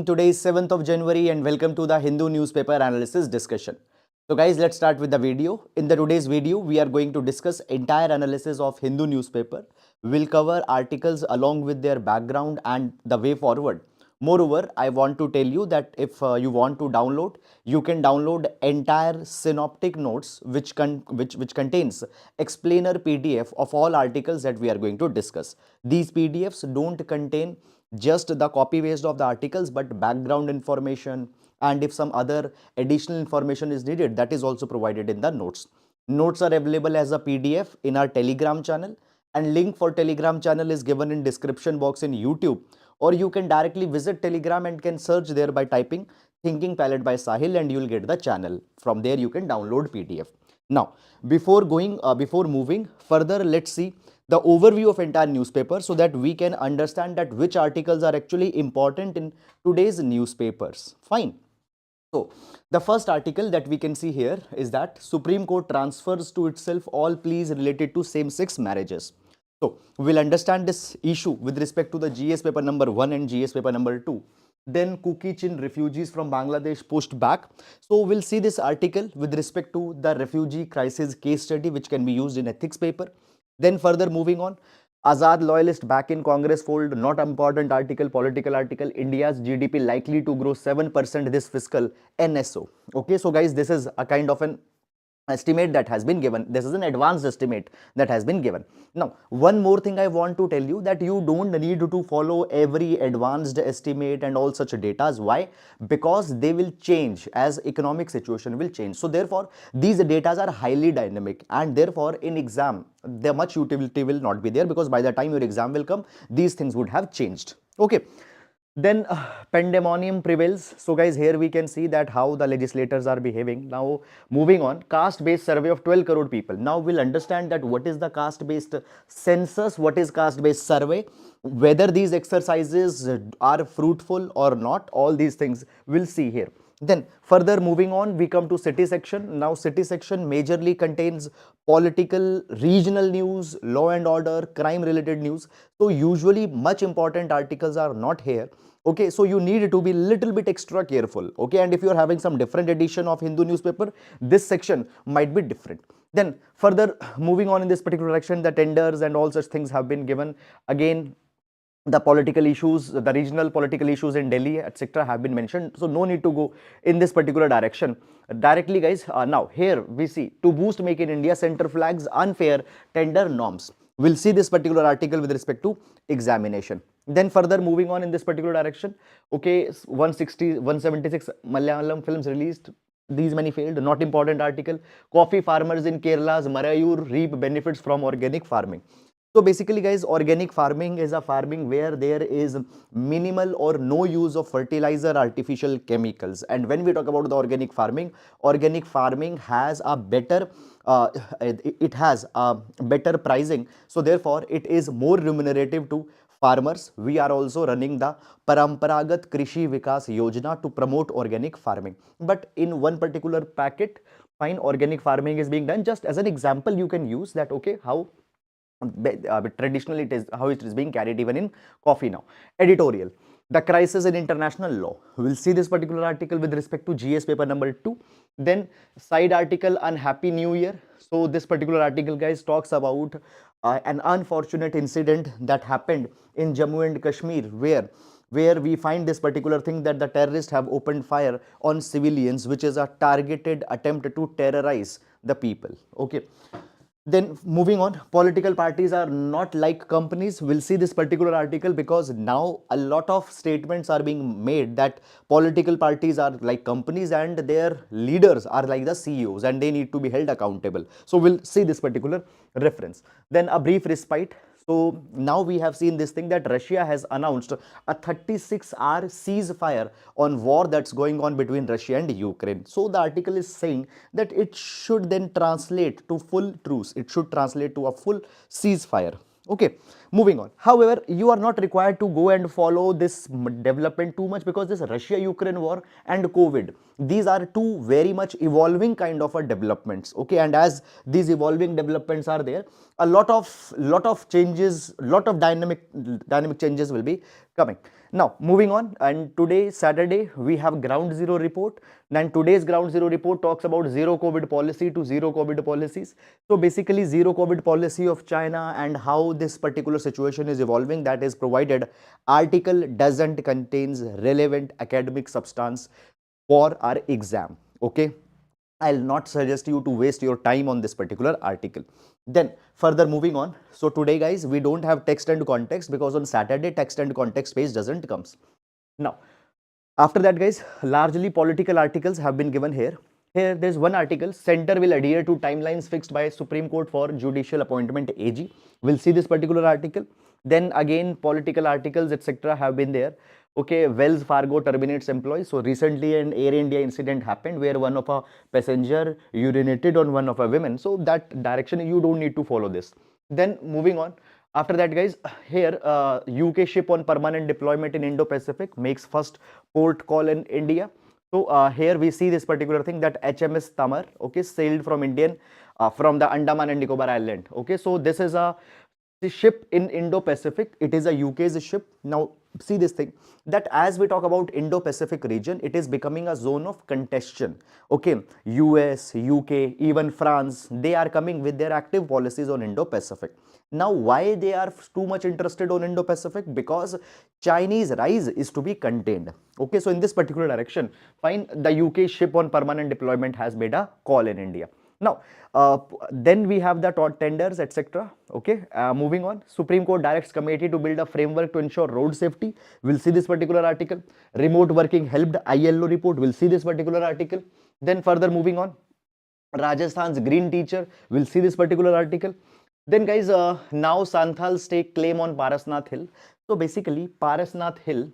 Today is 7th of January and welcome to the Hindu newspaper analysis discussion. So guys, let's start with the video. In the today's video, we are going to discuss entire analysis of Hindu newspaper. We'll cover articles along with their background and the way forward. Moreover, I want to tell you that if you want to download, you can download entire synoptic notes which contains explainer PDF of all articles that we are going to discuss. These PDFs don't contain just the copy paste of the articles but background information, and if some other additional information is needed, that is also provided in the notes are available as a PDF in our Telegram channel, and link for Telegram channel is given in description box in YouTube, or you can directly visit Telegram and can search there by typing Thinking Palette by Sahil and you will get the channel. From there you can download PDF. Now before moving further, let's see the overview of entire newspaper so that we can understand that which articles are actually important in today's newspapers. Fine. So the first article that we can see here is that Supreme Court transfers to itself all pleas related to same-sex marriages. So we'll understand this issue with respect to the GS paper number 1 and GS paper number 2. Then Kuki Chin refugees from Bangladesh pushed back. So we'll see this article with respect to the refugee crisis case study which can be used in ethics paper. Then further moving on, Azad loyalist back in Congress fold, not important article, political article, India's GDP likely to grow 7% this fiscal, NSO. Okay, so guys, this is a kind of an estimate that has been given. This is an advanced estimate that has been given. Now, one more thing I want to tell you, that you don't need to follow every advanced estimate and all such data. Why? Because they will change as economic situation will change. So therefore, these data are highly dynamic, and therefore in exam, the much utility will not be there, because by the time your exam will come, these things would have changed. Okay. Then pandemonium prevails. So guys, here we can see that how the legislators are behaving. Now moving on, caste based survey of 12 crore people. Now we'll understand that what is the caste based census, what is caste based survey, whether these exercises are fruitful or not. All these things we'll see here. Then further moving on, we come to city section. Now city section majorly contains political, regional news, law and order, crime related news. So usually much important articles are not here. Okay, so you need to be little bit extra careful. Okay, and if you are having some different edition of Hindu newspaper, this section might be different. Then further moving on in this particular section, the tenders and all such things have been given. Again, the political issues, the regional political issues in Delhi, etc. have been mentioned. So no need to go in this particular direction. Directly guys, now here we see to boost Make in India, center flags unfair tender norms. We'll see this particular article with respect to examination. Then further moving on in this particular direction, okay, 160, 176 Malayalam films released. These many failed, not important article. Coffee farmers in Kerala's Marayur reap benefits from organic farming. So basically guys, organic farming is a farming where there is minimal or no use of fertilizer, artificial chemicals. And when we talk about the organic farming has a better it has a better pricing. So therefore it is more remunerative to farmers. We are also running the Paramparagat Krishi Vikas Yojana to promote organic farming. But in one particular packet, fine, organic farming is being done. Just as an example, you can use that, okay, how traditionally it is, how it is being carried even in coffee. Now editorial, the crisis in international law. We'll see this particular article with respect to GS paper number 2. Then side article, unhappy new year. So this particular article guys talks about an unfortunate incident that happened in Jammu and Kashmir, where we find this particular thing that the terrorists have opened fire on civilians, which is a targeted attempt to terrorize the people. Okay. Then moving on, political parties are not like companies. We'll see this particular article because now a lot of statements are being made that political parties are like companies and their leaders are like the CEOs and they need to be held accountable. So we'll see this particular reference. Then a brief respite. So now we have seen this thing that Russia has announced a 36-hour ceasefire on war that's going on between Russia and Ukraine. So the article is saying that it should then translate to full truce. It should translate to a full ceasefire. Okay. Moving on. However, you are not required to go and follow this development too much, because this Russia-Ukraine war and COVID, these are two very much evolving kind of a developments. Okay, and as these evolving developments are there, a lot of changes, lot of dynamic changes will be coming. Now, moving on, and today, Saturday, we have ground zero report. And today's ground zero report talks about zero COVID policy to zero COVID policies. So basically, zero COVID policy of China and how this particular situation is evolving, that is provided. Article doesn't contains relevant academic substance for our exam. Okay, I'll not suggest you to waste your time on this particular article. Then further moving on. So today, guys, we don't have text and context, because on Saturday text and context page doesn't comes. Now, after that, guys, largely political articles have been given here. Here, there's one article, center will adhere to timelines fixed by Supreme Court for judicial appointment AG. We'll see this particular article. Then again, political articles, etc. have been there. Okay, Wells Fargo terminates employees. So recently an Air India incident happened where one of a passenger urinated on one of a women. So that direction, you don't need to follow this. Then moving on. After that, guys, here UK ship on permanent deployment in Indo-Pacific makes first port call in India. So here we see this particular thing, that HMS Tamar, okay, sailed from from the Andaman and Nicobar Island. Okay, so this is a ship in Indo-Pacific. It is a UK's ship. Now see this thing, that as we talk about Indo-Pacific region, it is becoming a zone of contention. Okay, US, UK, even France, they are coming with their active policies on Indo-Pacific. Now, why they are too much interested on Indo-Pacific? Because Chinese rise is to be contained. Okay, so in this particular direction, fine, the UK ship on permanent deployment has made a call in India. Now, then we have the tenders, etc. Okay, moving on. Supreme Court directs committee to build a framework to ensure road safety. We'll see this particular article. Remote working helped ILO report. We'll see this particular article. Then further moving on. Rajasthan's green teacher. We'll see this particular article. Then, guys, now Santhal's take claim on Parasnath Hill. So basically, Parasnath Hill,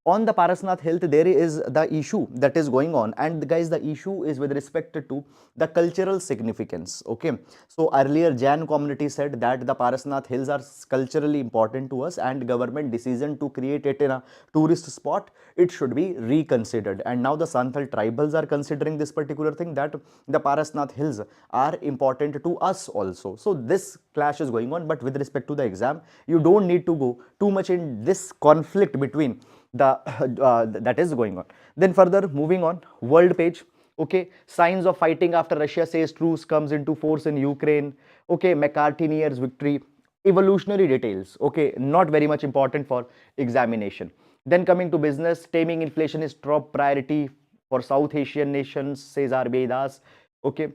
on the Parasnath Hill, there is the issue that is going on, and guys, the issue is with respect to the cultural significance. Okay, so earlier Jain community said that the Parasnath Hills are culturally important to us, and government decision to create it in a tourist spot, it should be reconsidered. And now the Santhal tribals are considering this particular thing, that the Parasnath Hills are important to us also. So this clash is going on, but with respect to the exam, you don't need to go too much in this conflict between the that is going on. Then further moving on, world page. Okay, signs of fighting after Russia says truce comes into force in Ukraine. Okay, McCarthy nears victory. Evolutionary details. Okay, not very much important for examination. Then coming to business, taming inflation is top priority for South Asian nations, says RBI Das. Okay,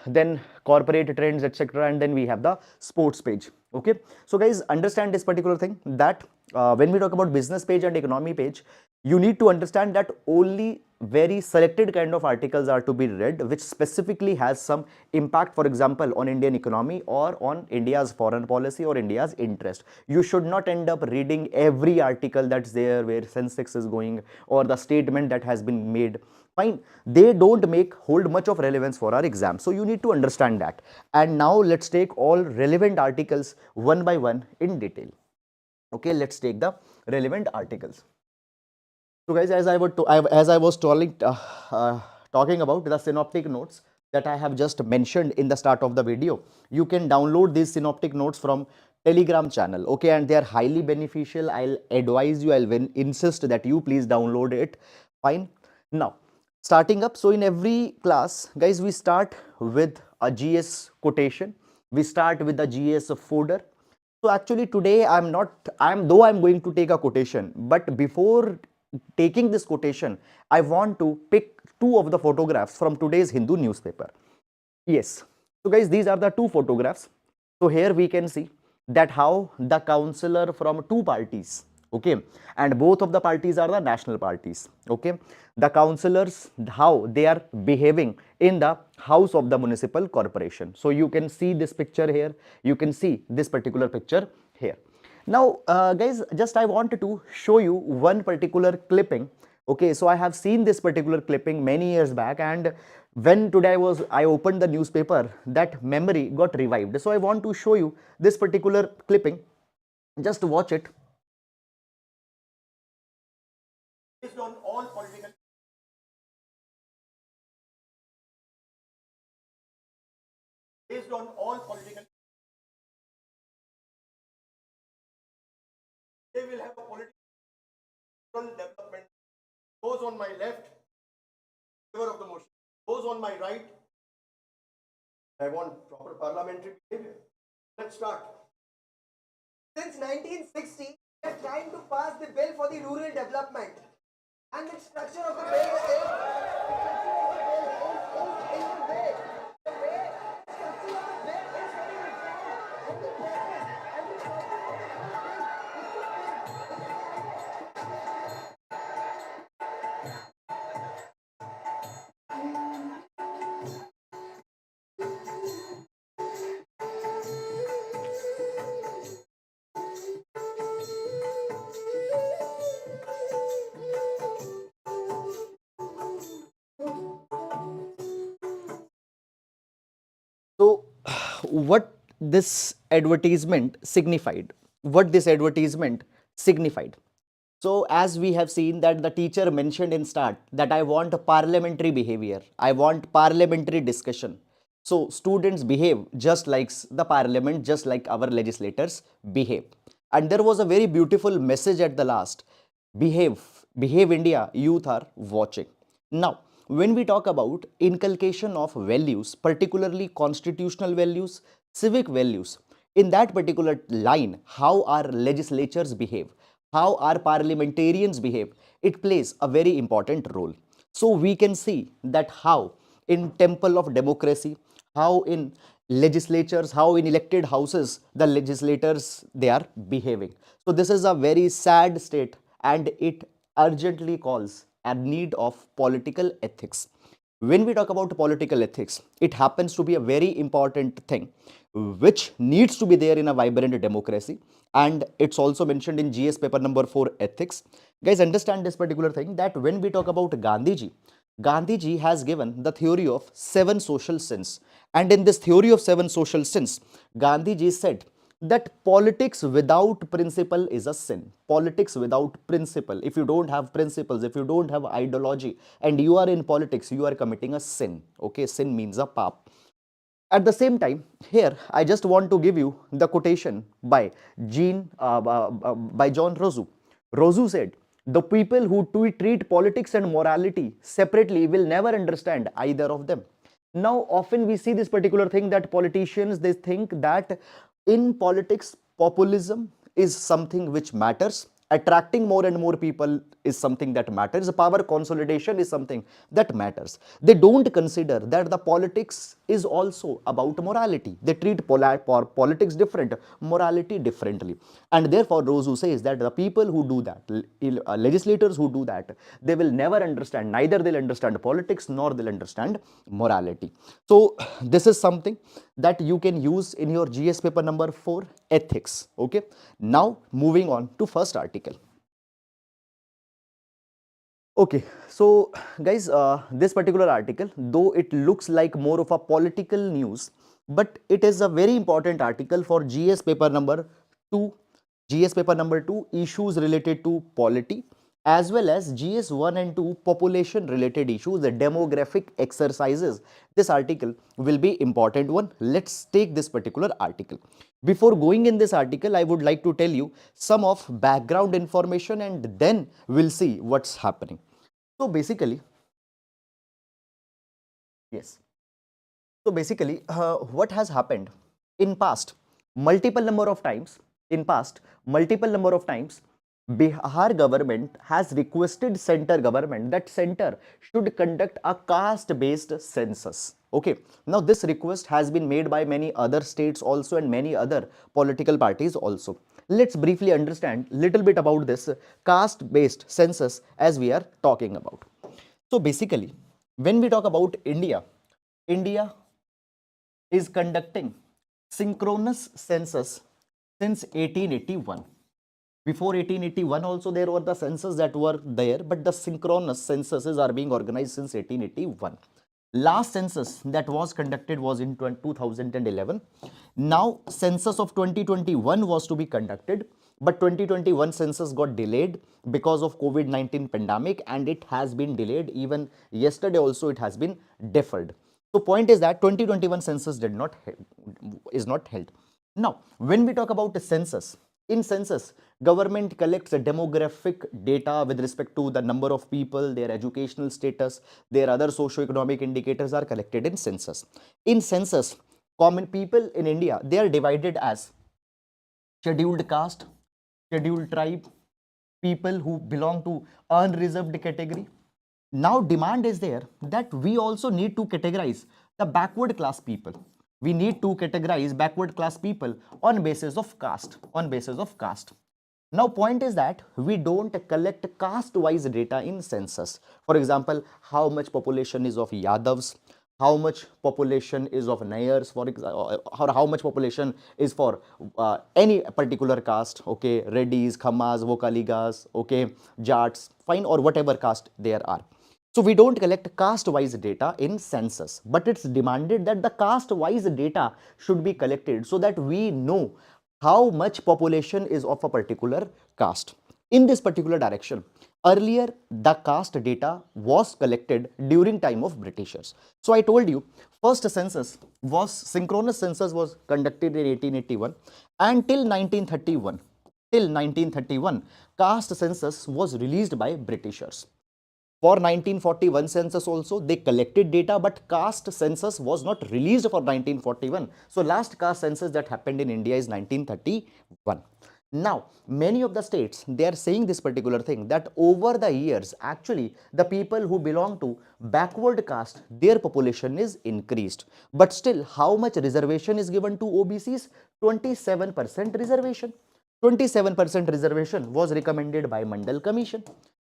then corporate trends, etc. And then we have the sports page. Okay, so guys, understand this particular thing, that when we talk about business page and economy page, you need to understand that only very selected kind of articles are to be read, which specifically has some impact, for example, on Indian economy or on India's foreign policy or India's interest. You should not end up reading every article that's there where Sensex is going, or the statement that has been made. Fine, they don't hold much of relevance for our exam. So you need to understand that. And now let's take all relevant articles one by one in detail. Okay, let's take the relevant articles. So guys, as I was talking about the synoptic notes that I have just mentioned in the start of the video, you can download these synoptic notes from Telegram channel. Okay, and they are highly beneficial. I'll advise you, I'll insist that you please download it. Fine. Now, starting up, so in every class, guys, we start with a GS quotation. We start with the GS folder. So actually today I'm going to take a quotation, but before taking this quotation, I want to pick two of the photographs from today's Hindu newspaper. Yes. So guys, these are the two photographs. So here we can see that how the councillor from two parties, okay, and both of the parties are the national parties, okay, the councillors, how they are behaving in the house of the municipal corporation. So you can see this picture here, you can see this particular picture here. Now guys, just I wanted to show you one particular clipping, Okay, so I have seen this particular clipping many years back, and when today I opened the newspaper, that memory got revived. So I want to show you this particular clipping. Just watch it. Based on all political, based on all political, they will have a political development. Those on my left, favor of the motion. Those on my right, I want proper parliamentary behavior. Let's start. Since 1960, we are trying to pass the bill for the rural development, and the structure of the bill is in the way. The way structure of the bill is very reformed, and the purpose and the So, what this advertisement signified? What this advertisement signified? So, as we have seen that the teacher mentioned in start that I want a parliamentary behavior, I want parliamentary discussion. So, students behave just like the parliament, just like our legislators behave. And there was a very beautiful message at the last. Behave, behave India, youth are watching. Now, when we talk about inculcation of values, particularly constitutional values, civic values, in that particular line, how our legislatures behave, how our parliamentarians behave, it plays a very important role. So we can see that how in temple of democracy, how in legislatures, how in elected houses, the legislators, they are behaving. So this is a very sad state, and it urgently calls a need of political ethics. When we talk about political ethics, it happens to be a very important thing which needs to be there in a vibrant democracy, and it's also mentioned in GS paper number 4 ethics. Guys, understand this particular thing, that when we talk about Gandhiji has given the theory of 7 social sins, and in this theory of 7 social sins, Gandhiji said that politics without principle is a sin. Politics without principle, if you don't have principles, if you don't have ideology, and you are in politics, you are committing a sin. Okay, sin means a pap. At the same time, here I just want to give you the quotation by by John Rosu. Rosu said, "The people who treat politics and morality separately will never understand either of them." Now, often we see this particular thing that politicians, they think that in politics, populism is something which matters. Attracting more and more people is something that matters. Power consolidation is something that matters. They don't consider that the politics is also about morality. They treat politics different, morality differently. And therefore, Rosu says that the people who do that, legislators who do that, they will never understand, neither they'll understand politics nor they'll understand morality. So, this is something that you can use in your GS paper number 4, ethics. Okay. Now, moving on to first article. Okay, so guys, this particular article, though it looks like more of a political news, but it is a very important article for GS paper number 2, GS paper number 2, issues related to polity, as well as GS 1 and 2, population related issues, the demographic exercises. This article will be important one. Let's take this particular article. Before going in this article, I would like to tell you some of background information, and then we'll see what's happening. So basically, yes. So basically, what has happened in past multiple number of times, Bihar government has requested center government that center should conduct a caste-based census. Okay. Now this request has been made by many other states also and many other political parties also. Let's briefly understand little bit about this caste-based census as we are talking about. So basically, when we talk about India, India is conducting synchronous census since 1881. Before 1881 also there were the census that were there, but the synchronous censuses are being organized since 1881. Last census that was conducted was in 2011. Now census of 2021 was to be conducted, but 2021 census got delayed because of COVID-19 pandemic, and it has been delayed. Even yesterday also it has been deferred. So point is that 2021 census is not held. Now, when we talk about the census, in census, government collects a demographic data with respect to the number of people, their educational status, their other socio-economic indicators are collected in census. In census, common people in India, they are divided as scheduled caste, scheduled tribe, people who belong to unreserved category. Now demand is there that we also need to categorize the backward class people. We need to categorize backward class people on basis of caste, Now point is that we don't collect caste wise data in census. For example, how much population is of Yadavs, how much population is of Nayars, for example, or how much population is for any particular caste, okay, Reddys, Khammas, Vokaligas, okay, Jats, fine, or whatever caste there are. So we don't collect caste-wise data in census, but it's demanded that the caste-wise data should be collected so that we know how much population is of a particular caste. In this particular direction, earlier the caste data was collected during time of Britishers. So I told you, first census was synchronous census was conducted in 1881 and till 1931. Till 1931, caste census was released by Britishers. For 1941 census also, they collected data, but caste census was not released for 1941. So last caste census that happened in India is 1931. Now, many of the states, they are saying this particular thing that over the years, actually, the people who belong to backward caste, their population is increased. But still, how much reservation is given to OBCs? 27% reservation. 27% reservation was recommended by Mandal Commission.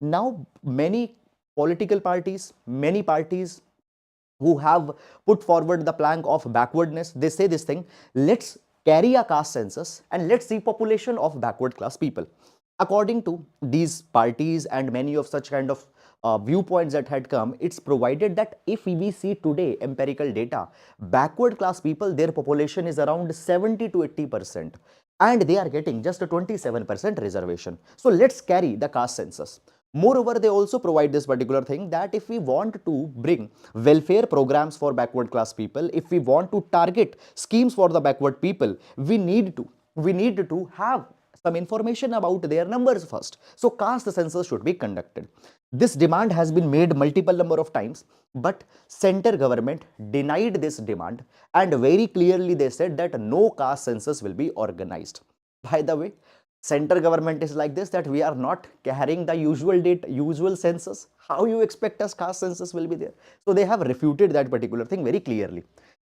Now, many political parties, many parties who have put forward the plank of backwardness, they say this thing, let's carry a caste census and let's see population of backward class people. According to these parties and many of such kind of viewpoints that had come, it's provided that if we see today empirical data, backward class people, their population is around 70 to 80%, and they are getting just a 27% reservation. So let's carry the caste census. Moreover, they also provide this particular thing that if we want to bring welfare programs for backward class people, if we want to target schemes for the backward people, we need to have some information about their numbers first. So caste census should be conducted. This demand has been made multiple number of times, but center government denied this demand, and very clearly they said that no caste census will be organized. By the way, center government is like this, that we are not carrying the usual census. How you expect us caste census will be there? So they have refuted that particular thing very clearly.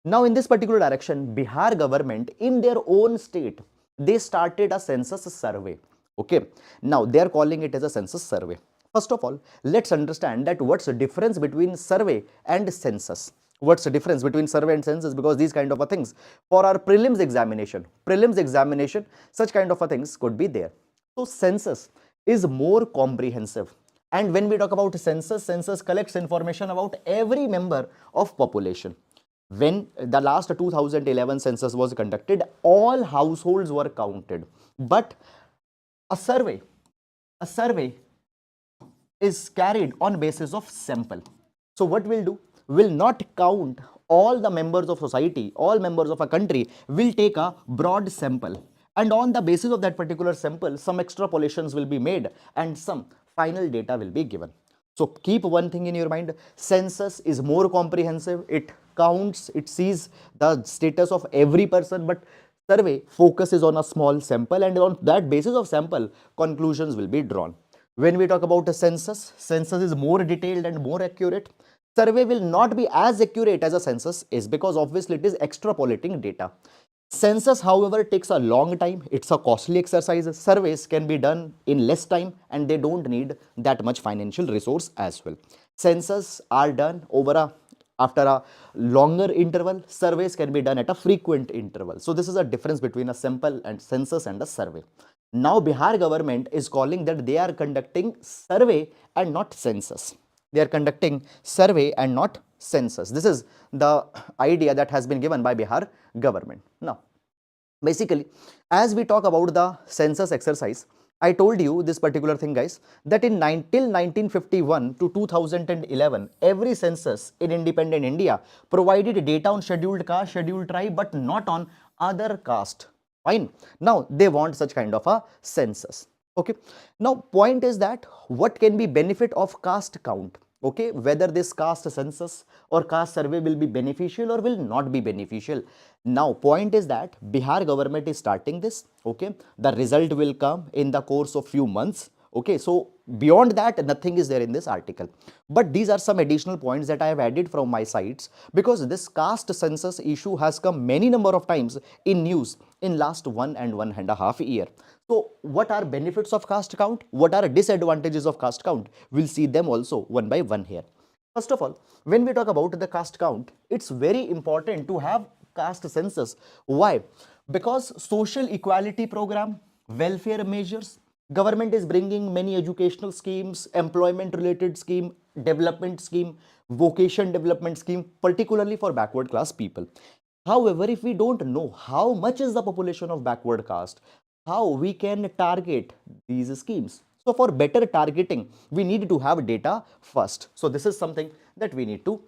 Now in this particular direction, Bihar government in their own state, they started a census survey. Okay, now they are calling it as a census survey. First of all, let's understand that what's the difference between survey and census. What's the difference between survey and census? Because these kind of a things for our prelims examination, such kind of a things could be there. So census is more comprehensive, and when we talk about census collects information about every member of population. When the last 2011 census was conducted, all households were counted, but a survey is carried on basis of sample. So what we'll do, will not count all the members of society, all members of a country, will take a broad sample, and on the basis of that particular sample, some extrapolations will be made and some final data will be given. So keep one thing in your mind, census is more comprehensive, it counts, it sees the status of every person, but survey focuses on a small sample, and on that basis of sample, conclusions will be drawn. When we talk about a census is more detailed and more accurate. Survey will not be as accurate as a census is, because obviously it is extrapolating data. Census, however, takes a long time. It's a costly exercise. Surveys can be done in less time and they don't need that much financial resource as well. Census are done after a longer interval. Surveys can be done at a frequent interval. So this is a difference between a sample and census and a survey. Now Bihar government is calling that they are conducting survey and not census. They are conducting survey and not census. This is the idea that has been given by Bihar government. Now, basically, as we talk about the census exercise, I told you this particular thing, guys, that till 1951 to 2011, every census in independent India provided data on scheduled caste, scheduled tribe, but not on other caste. Fine. Now they want such kind of a census. Okay. Now point is that what can be benefit of caste count? Okay, whether this caste census or caste survey will be beneficial or will not be beneficial. Now point is that Bihar government is starting this. Okay, the result will come in the course of few months. Okay, so beyond that nothing is there in this article, but these are some additional points that I have added from my sides, because this caste census issue has come many number of times in news in last 1.5 year. So what are benefits of caste count, what are disadvantages of caste count? We'll see them also one by one here. First of all, when we talk about the caste count, it's very important to have caste census. Why? Because social equality program, welfare measures, government is bringing many educational schemes, employment related scheme, development scheme, vocation development scheme, particularly for backward class people. However, if we don't know how much is the population of backward caste, how we can target these schemes? So for better targeting, we need to have data first. So this is something that we need to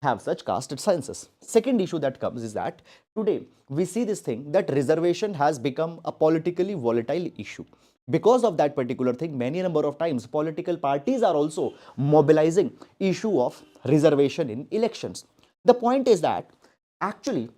have such caste census. Second issue that comes is that today we see this thing that reservation has become a politically volatile issue. Because of that particular thing, many number of times political parties are also mobilizing issue of reservation in elections. The point is that actually,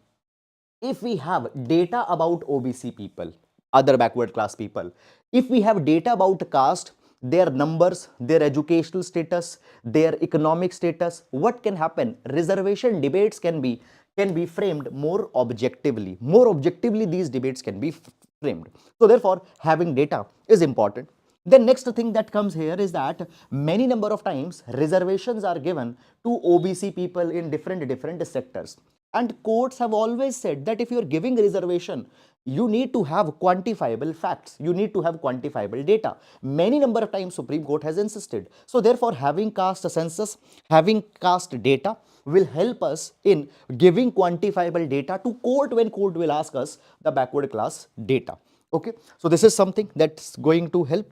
if we have data about OBC people, other backward class people, if we have data about caste, their numbers, their educational status, their economic status, what can happen? Reservation debates can be framed more objectively. More objectively, these debates can be framed. So therefore, having data is important. The next thing that comes here is that many number of times reservations are given to OBC people in different sectors. And courts have always said that if you are giving reservation, you need to have quantifiable facts. You need to have quantifiable data. Many number of times Supreme Court has insisted. So therefore, having caste census, having caste data will help us in giving quantifiable data to court when court will ask us the backward class data. Okay, so this is something that's going to help.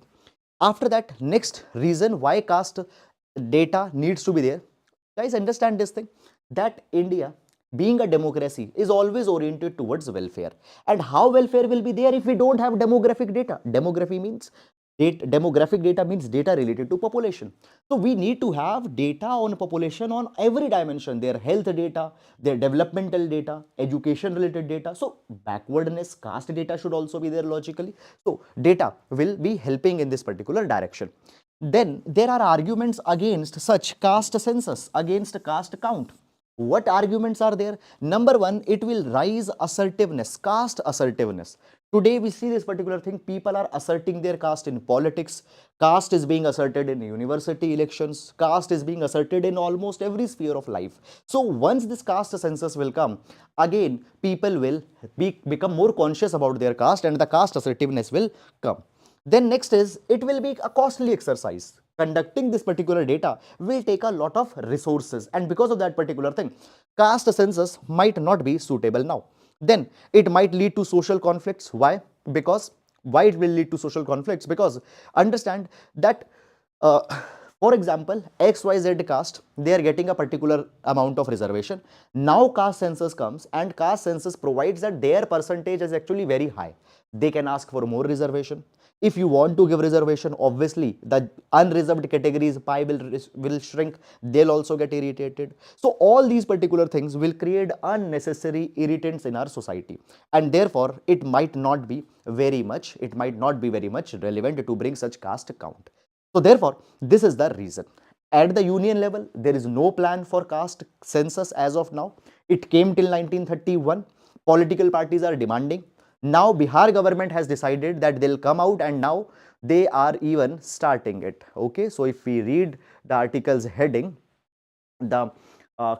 After that, next reason why caste data needs to be there. Guys, understand this thing, that India, being a democracy, is always oriented towards welfare. And how welfare will be there if we don't have demographic data? Demographic data means data related to population. So we need to have data on population on every dimension, their health data, their developmental data, education related data. So backwardness, caste data should also be there logically. So data will be helping in this particular direction. Then there are arguments against such caste census, against caste count. What arguments are there? Number one, it will raise assertiveness, caste assertiveness. Today we see this particular thing, people are asserting their caste in politics, caste is being asserted in university elections, caste is being asserted in almost every sphere of life. So once this caste census will come, again people will become more conscious about their caste and the caste assertiveness will come. Then next is, it will be a costly exercise. Conducting this particular data will take a lot of resources, and because of that particular thing, caste census might not be suitable now. Then it might lead to social conflicts. Why? Because why it will lead to social conflicts? Because understand that uh, for example, XYZ caste, they are getting a particular amount of reservation. Now caste census comes and caste census provides that their percentage is actually very high. They can ask for more reservation. If you want to give reservation, obviously the unreserved categories pie will shrink. They'll also get irritated. So all these particular things will create unnecessary irritants in our society, and therefore it might not be very much relevant to bring such caste count. So therefore, this is the reason. At the union level, there is no plan for caste census as of now. It came till 1931. Political parties are demanding. Now Bihar government has decided that they'll come out, and now they are even starting it. Okay, so if we read the article's heading, the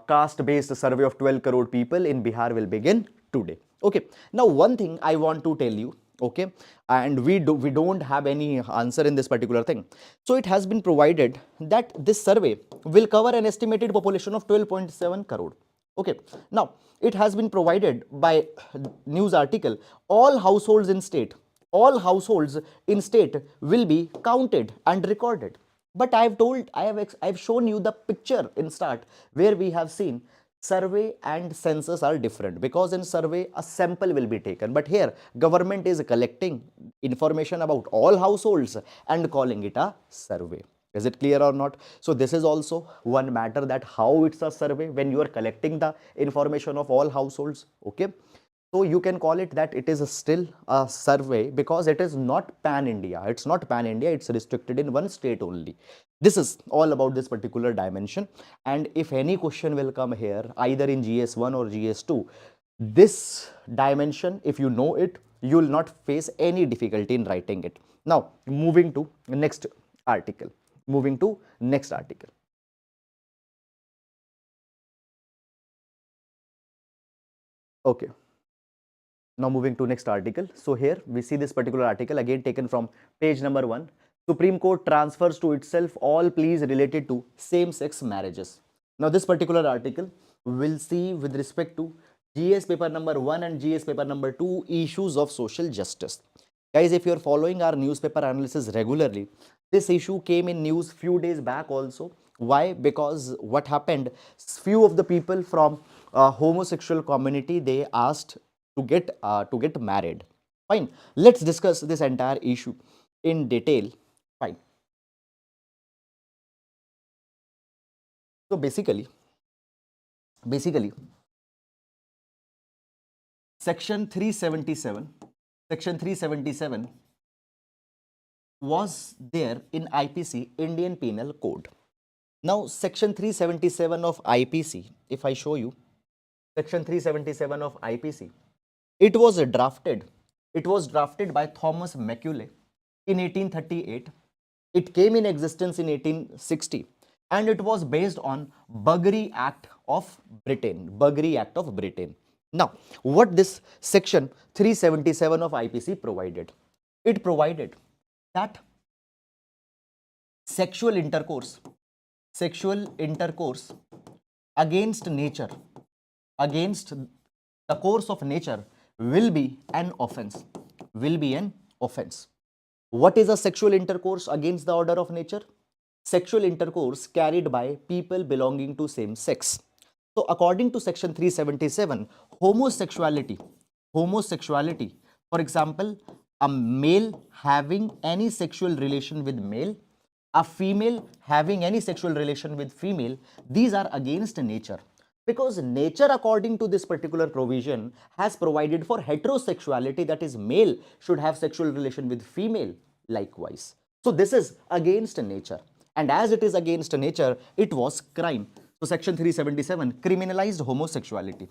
caste-based survey of 12 crore people in Bihar will begin today. Okay, now one thing I want to tell you, Okay, and we don't have any answer in this particular thing. So it has been provided that this survey will cover an estimated population of 12.7 crore. Okay, now it has been provided by news article, all households in state will be counted and recorded. But I've shown you the picture in start, where we have seen survey and census are different, because in survey a sample will be taken, but here government is collecting information about all households and calling it a survey. Is it clear or not? So this is also one matter, that how it's a survey when you are collecting the information of all households. Okay, so you can call it that it is still a survey, because it is not pan India. It's not pan India, it's restricted in one state only. This is all about this particular dimension. And if any question will come here, either in GS1 or GS2, this dimension, if you know it, you will not face any difficulty in writing it. Now, moving to next article. Okay. Now moving to next article. So here we see this particular article again taken from page number 1. Supreme Court transfers to itself all pleas related to same-sex marriages. Now this particular article will see with respect to GS paper number 1 and GS paper number 2 issues of social justice. Guys, if you are following our newspaper analysis regularly, this issue came in news few days back also. Why? Because what happened, few of the people from homosexual community, they asked to get married. Fine, let's discuss this entire issue in detail. Fine. So basically section 377 was there in IPC, Indian Penal Code. Now section 377 of IPC, if I show you section 377 of IPC, it was drafted by Thomas Macaulay in 1838. It came in existence in 1860, and it was based on Buggery Act of Britain. Now, what this section 377 of IPC provided? It provided that sexual intercourse against nature, against the course of nature, will be an offense. What is a sexual intercourse against the order of nature? Sexual intercourse carried by people belonging to same sex. So according to section 377, homosexuality, for example, a male having any sexual relation with male, a female having any sexual relation with female, these are against nature. Because nature, according to this particular provision, has provided for heterosexuality, that is, male should have sexual relation with female likewise. So this is against nature, and as it is against nature, it was crime. So section 377 criminalized homosexuality.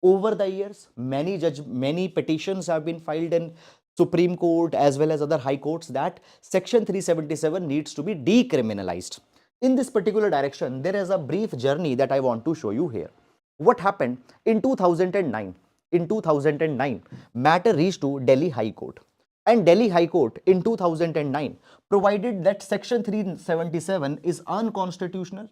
Over the years, many petitions have been filed in Supreme Court as well as other high courts that section 377 needs to be decriminalized. In this particular direction, there is a brief journey that I want to show you here. What happened in 2009? In 2009, matter reached to Delhi High Court, and Delhi High Court in 2009 provided that section 377 is unconstitutional.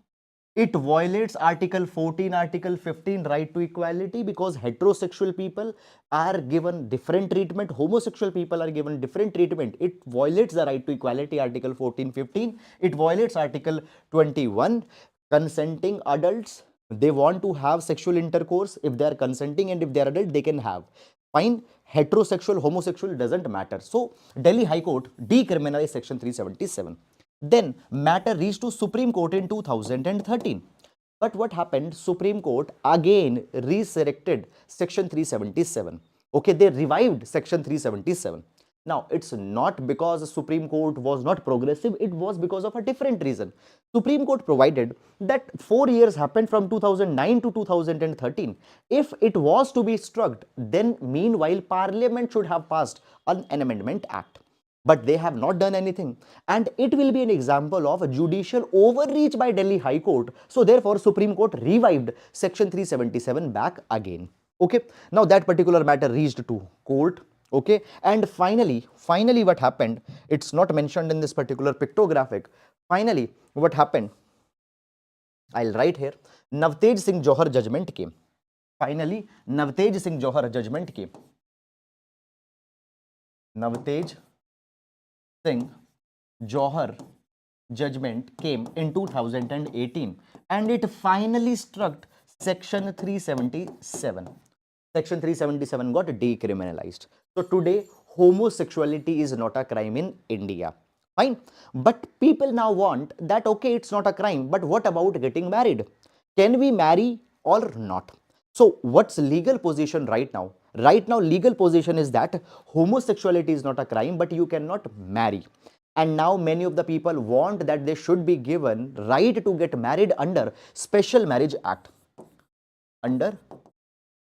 It violates Article 14, Article 15, right to equality, because heterosexual people are given different treatment, homosexual people are given different treatment. It violates the right to equality, Article 14, 15. It violates Article 21, consenting adults. They want to have sexual intercourse. If they are consenting and if they are adult, they can have. Fine, heterosexual, homosexual, doesn't matter. So Delhi High Court decriminalized section 377. Then matter reached to Supreme Court in 2013. But what happened? Supreme Court again resurrected section 377. Okay, they revived section 377. Now, it's not because the Supreme Court was not progressive, it was because of a different reason. Supreme Court provided that 4 years happened from 2009 to 2013. If it was to be struck, then meanwhile Parliament should have passed an amendment act. But they have not done anything, and it will be an example of a judicial overreach by Delhi High Court. So therefore Supreme Court revived section 377 back again. Okay, now that particular matter reached to court. Okay, and finally what happened, it's not mentioned in this particular pictographic. Finally what happened, I'll write here, Navtej Singh Johar judgment came. Finally Navtej Singh Johar judgment came. Navtej Singh Johar judgment came in 2018 and it finally struck section 377. Section 377 got decriminalized. So today homosexuality is not a crime in India. Fine. But people now want that, okay, it's not a crime, but what about getting married? Can we marry or not? So what's legal position right now? Right now legal position is that homosexuality is not a crime, but you cannot marry. And now many of the people want that they should be given right to get married under Special Marriage Act. Under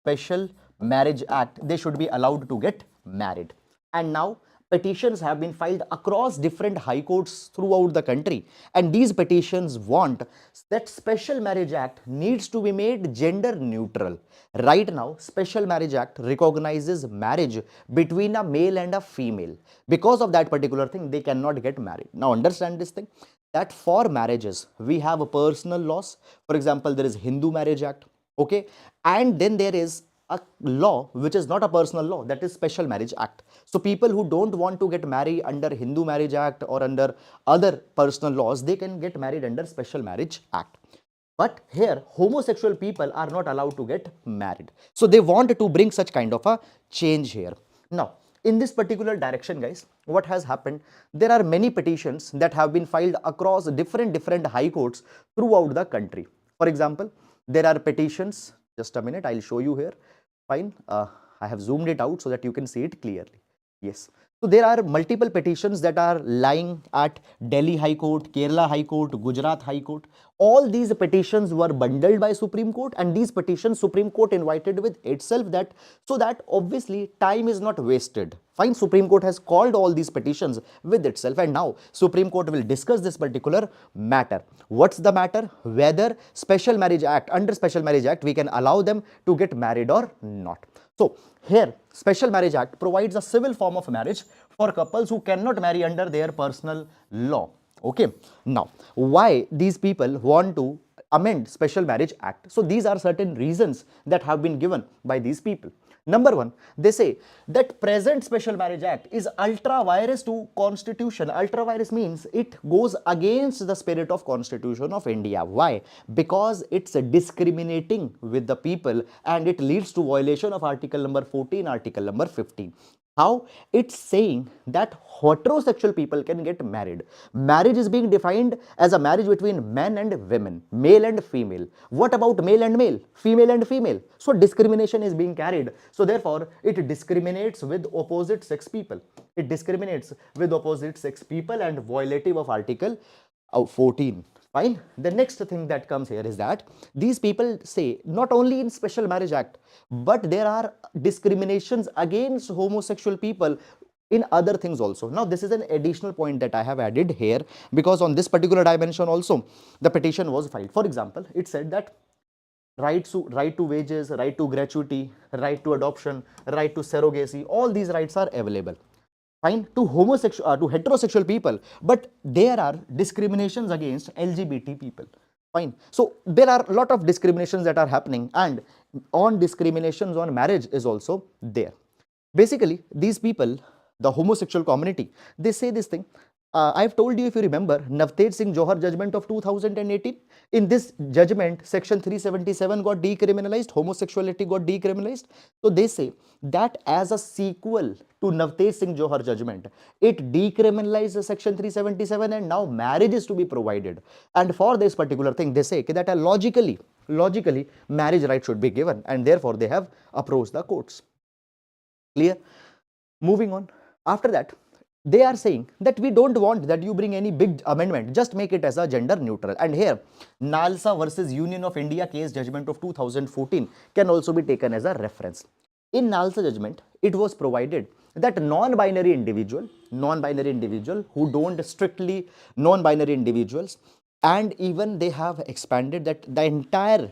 Special Marriage Act, they should be allowed to get married. And now petitions have been filed across different high courts throughout the country, and these petitions want that Special Marriage Act needs to be made gender neutral. Right now Special Marriage Act recognizes marriage between a male and a female. Because of that particular thing, they cannot get married. Now understand this thing, that for marriages we have a personal laws. For example, there is Hindu Marriage Act. Okay, and then there is a law which is not a personal law, that is Special Marriage Act. So people who don't want to get married under Hindu Marriage Act or under other personal laws, they can get married under Special Marriage Act. But here homosexual people are not allowed to get married. So they want to bring such kind of a change here. Now in this particular direction, guys, what has happened, there are many petitions that have been filed across different high courts throughout the country. For example, there are petitions, just a minute, I'll show you here. Fine, I have zoomed it out so that you can see it clearly. Yes, so there are multiple petitions that are lying at Delhi High Court, Kerala High Court, Gujarat High Court. All these petitions were bundled by Supreme Court, and these petitions Supreme Court invited with itself, that so that obviously time is not wasted. Fine, Supreme Court has called all these petitions with itself, and now Supreme Court will discuss this particular matter. What's the matter? Whether Special Marriage Act, under Special Marriage Act, we can allow them to get married or not. So here Special Marriage Act provides a civil form of marriage for couples who cannot marry under their personal law. Okay, now why these people want to amend Special Marriage Act? So these are certain reasons that have been given by these people. Number one, they say that present Special Marriage Act is ultra vires to Constitution. Ultra vires means it goes against the spirit of Constitution of India. Why? Because it's discriminating with the people and it leads to violation of Article number 14, Article number 15. How? It's saying that heterosexual people can get married. Marriage is being defined as a marriage between men and women, male and female. What about male and male, female and female? So discrimination is being carried. So therefore, it discriminates with opposite sex people. It discriminates with opposite sex people and violative of Article 14. Fine. The next thing that comes here is that these people say not only in Special Marriage Act, but there are discriminations against homosexual people in other things also. Now this is an additional point that I have added here, because on this particular dimension also the petition was filed. For example, it said that right to wages, right to gratuity, right to adoption, right to surrogacy, all these rights are available. Fine, to heterosexual people, but there are discriminations against LGBT people. Fine, so there are a lot of discriminations that are happening, and on discriminations on marriage is also there. Basically these people, the homosexual community, they say this thing. I've told you, if you remember, Navtej Singh Johar judgment of 2018. In this judgment, section 377 got decriminalized, homosexuality got decriminalized. So they say that as a sequel to Navtej Singh Johar judgment, it decriminalized section 377 and now marriage is to be provided. And for this particular thing, they say that logically marriage right should be given, and therefore they have approached the courts. Clear? Moving on. After that, they are saying that we don't want that you bring any big amendment, just make it as a gender neutral. And here Nalsa versus Union of India case judgment of 2014 can also be taken as a reference. In Nalsa judgment, it was provided that non-binary individual who don't strictly non-binary individuals, and even they have expanded that the entire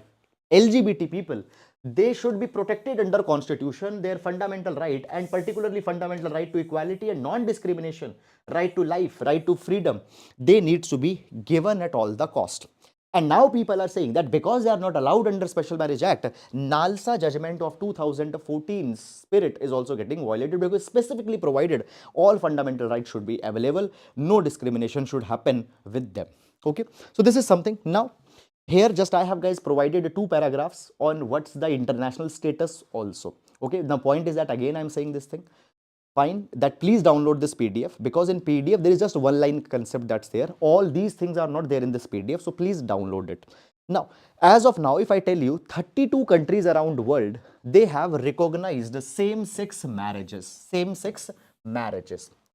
LGBT people, they should be protected under constitution, their fundamental right, and particularly fundamental right to equality and non-discrimination, right to life, right to freedom, they need to be given at all the cost. And now people are saying that because they are not allowed under Special Marriage Act, NALSA judgment of 2014 spirit is also getting violated, because specifically provided all fundamental rights should be available, no discrimination should happen with them. Okay, so this is something. Now here just I have guys provided two paragraphs on what's the international status also. Okay, the point is that again I'm saying this thing, fine, that please download this PDF, because in PDF there is just one line concept that's there, all these things are not there in this PDF, so please download it. Now as of now, if I tell you, 32 countries around the world, they have recognized same-sex marriages.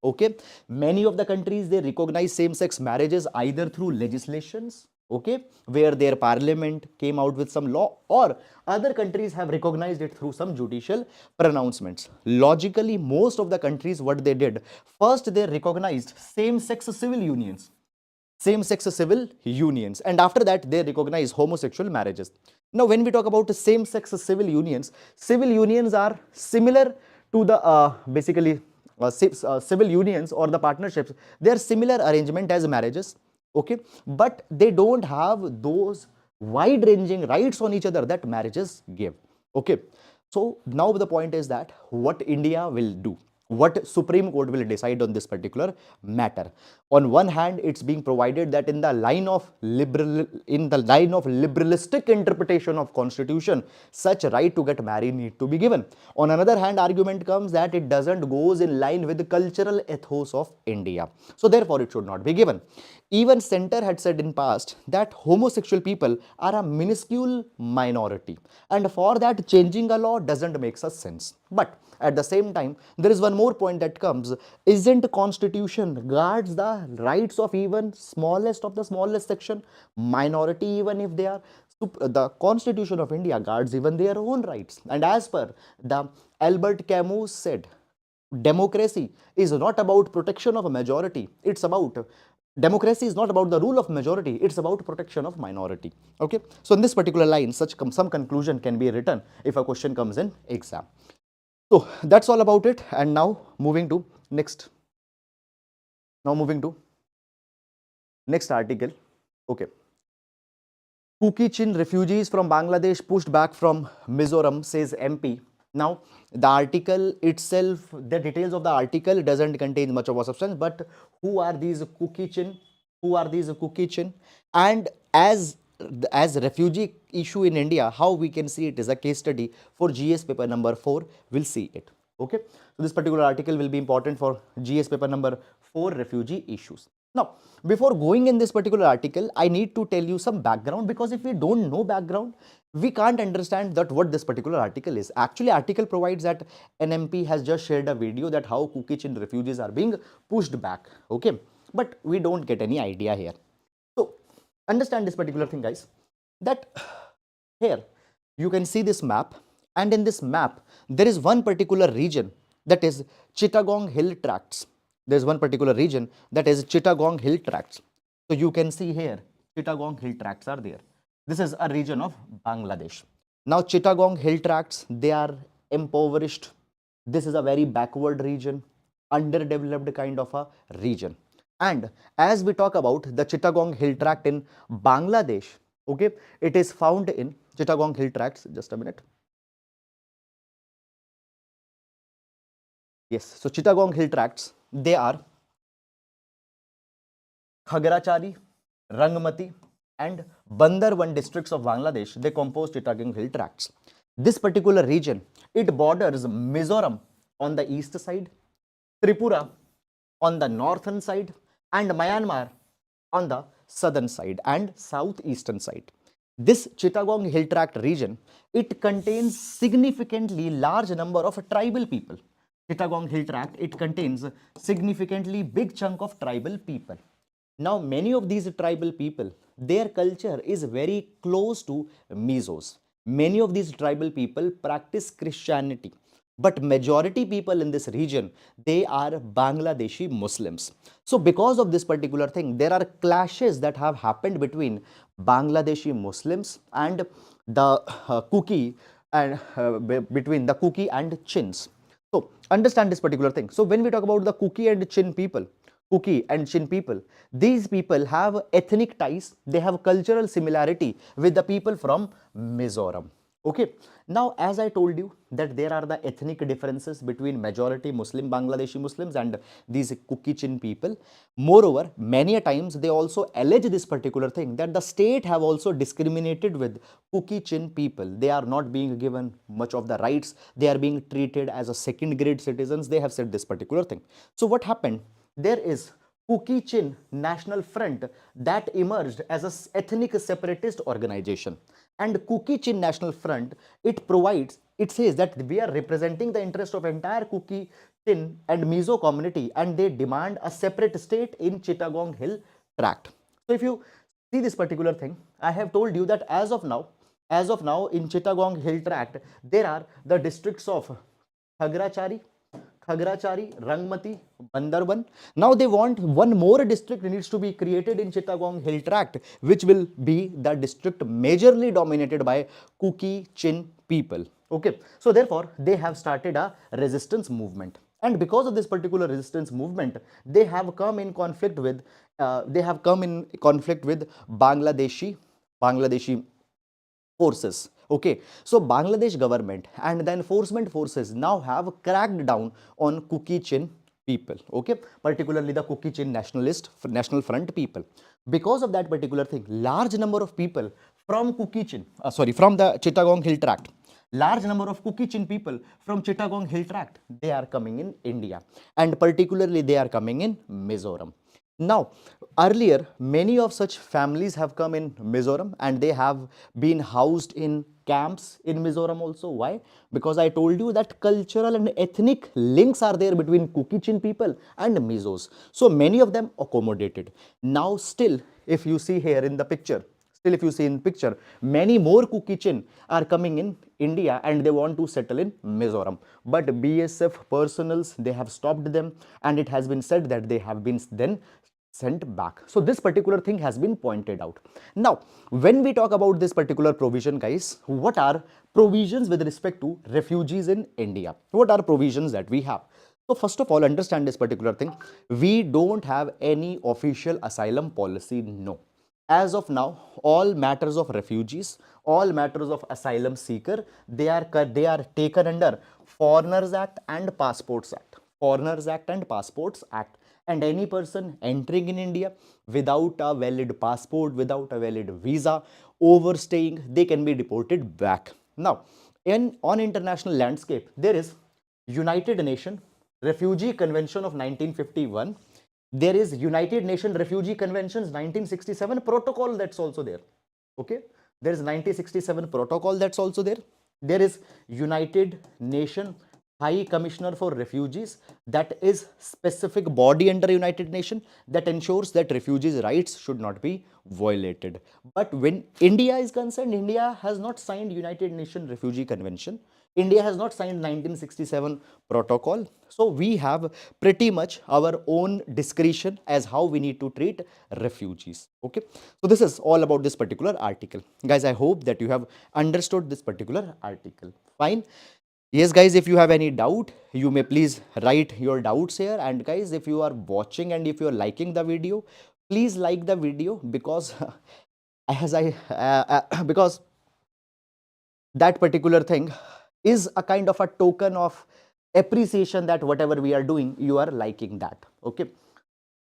Okay, many of the countries, they recognize same-sex marriages either through legislations, okay, where their parliament came out with some law, or other countries have recognized it through some judicial pronouncements. Logically, most of the countries, what they did, first they recognized same-sex civil unions, and after that they recognize homosexual marriages. Now when we talk about same-sex civil unions are similar to the basically civil unions or the partnerships, they are similar arrangement as marriages, okay, but they don't have those wide ranging rights on each other that marriages give. Okay, so now the point is that what India will do, what Supreme Court will decide on this particular matter. On one hand, it's being provided that in the line of liberalistic interpretation of constitution, such right to get married need to be given. On another hand, argument comes that it doesn't goes in line with the cultural ethos of India, so therefore it should not be given. Even center had said in past that homosexual people are a minuscule minority, and for that changing a law doesn't make such sense. But at the same time, there is one more point that comes, isn't constitution guards the rights of even smallest of the smallest section, minority, even if they are, the Constitution of India guards even their own rights. And as per the Albert Camus said, democracy is not about protection of a majority, it's about democracy is not about the rule of majority, it's about protection of minority. Okay, so in this particular line, some conclusion can be written if a question comes in exam. So that's all about it. And now moving to next article. Okay, Kukichin refugees from Bangladesh pushed back from Mizoram, says MP. Now the article itself, the details of the article doesn't contain much of a substance, but who are these Kukichin, and as refugee issue in India, how we can see it is a case study for GS paper number 4, we'll see it. Okay, so this particular article will be important for GS paper number 4, refugee issues. Now before going in this particular article, I need to tell you some background, because if we don't know background, we can't understand that what this particular article is. Actually, article provides that an MP has just shared a video that how Kukichin refugees are being pushed back. Okay, but we don't get any idea here. So understand this particular thing, guys, that here you can see this map, and in this map there is one particular region, that is Chittagong Hill Tracts. There is one particular region that is Chittagong Hill Tracts. So you can see here Chittagong Hill Tracts are there. This is a region of Bangladesh. Now Chittagong Hill Tracts, they are impoverished. This is a very backward region, underdeveloped kind of a region. And as we talk about the Chittagong Hill Tract in Bangladesh, okay, it is found in Chittagong Hill Tracts, just a minute. Yes, so Chittagong Hill Tracts, they are Khagrachari, Rangmati and Bandarban districts of Bangladesh. They compose Chittagong Hill Tracts. This particular region, it borders Mizoram on the east side, Tripura on the northern side, and Myanmar on the southern side and southeastern side. This Chittagong Hill Tract region, it contains significantly large number of tribal people. Chittagong Hill Tract, it contains significantly big chunk of tribal people. Now many of these tribal people, their culture is very close to Mizos. Many of these tribal people practice Christianity, but majority people in this region, they are Bangladeshi Muslims. So because of this particular thing, there are clashes that have happened between Bangladeshi Muslims and the Kuki and between the Kuki and Chins. So understand this particular thing. So when we talk about the Kuki and Chin people, these people have ethnic ties, they have cultural similarity with the people from Mizoram. Okay, now as I told you that there are the ethnic differences between majority Muslim Bangladeshi Muslims and these Kuki-Chin people. Moreover, many a times they also allege this particular thing, that the state have also discriminated with Kuki-Chin people. They are not being given much of the rights, they are being treated as a second grade citizens. They have said this particular thing. So what happened? There is Kuki-Chin National Front that emerged as an ethnic separatist organization. And Kuki-Chin National Front, it says that we are representing the interest of entire Kuki-Chin and Mizo community, and they demand a separate state in Chittagong Hill Tract. So if you see this particular thing, I have told you that as of now in Chittagong Hill Tract, there are the districts of Khagrachari, Rangmati, Bandarban. Now they want one more district needs to be created in Chittagong Hill Tract, which will be the district majorly dominated by Kuki-Chin people. Okay, so therefore they have started a resistance movement, and because of this particular resistance movement, they have come in conflict with Bangladeshi forces. Okay, so Bangladesh government and the enforcement forces now have cracked down on Kuki-Chin people. Okay, particularly the Kuki-Chin National Front people. Because of that particular thing, large number of people from from the Chittagong Hill Tract, large number of Kuki-Chin people from Chittagong Hill Tract, they are coming in India, and particularly they are coming in Mizoram. Now, earlier, many of such families have come in Mizoram, and they have been housed in camps in Mizoram also. Why? Because I told you that cultural and ethnic links are there between Kuki-Chin people and Mizos. So many of them accommodated. Now still, if you see here in the picture, many more Kuki-Chin are coming in India and they want to settle in Mizoram. But BSF personals, they have stopped them, and it has been said that they have been then sent back. So this particular thing has been pointed out. Now, when we talk about this particular provision, guys, what are provisions with respect to refugees in India? What are provisions that we have? So first of all, understand this particular thing. We don't have any official asylum policy, no. As of now, all matters of refugees, all matters of asylum seeker, they are taken under Foreigners Act and Passports Act. Foreigners Act and Passports Act. And any person entering in India without a valid passport, without a valid visa, overstaying, they can be deported back. Now, on international landscape, there is United Nations Refugee Convention of 1951. There is United Nations Refugee Conventions 1967 protocol, that's also there. Okay, there is 1967 protocol, that's also there. There is United Nations High Commissioner for Refugees, that is specific body under United Nations that ensures that refugees' rights should not be violated. But when India is concerned, India has not signed United Nations Refugee Convention. India has not signed 1967 protocol. So we have pretty much our own discretion as how we need to treat refugees. Okay, so this is all about this particular article. Guys, I hope that you have understood this particular article. Fine. Yes, guys, if you have any doubt, you may please write your doubts here. And guys, if you are watching and if you are liking the video, please like the video, because because that particular thing is a kind of a token of appreciation that whatever we are doing, you are liking that. Okay.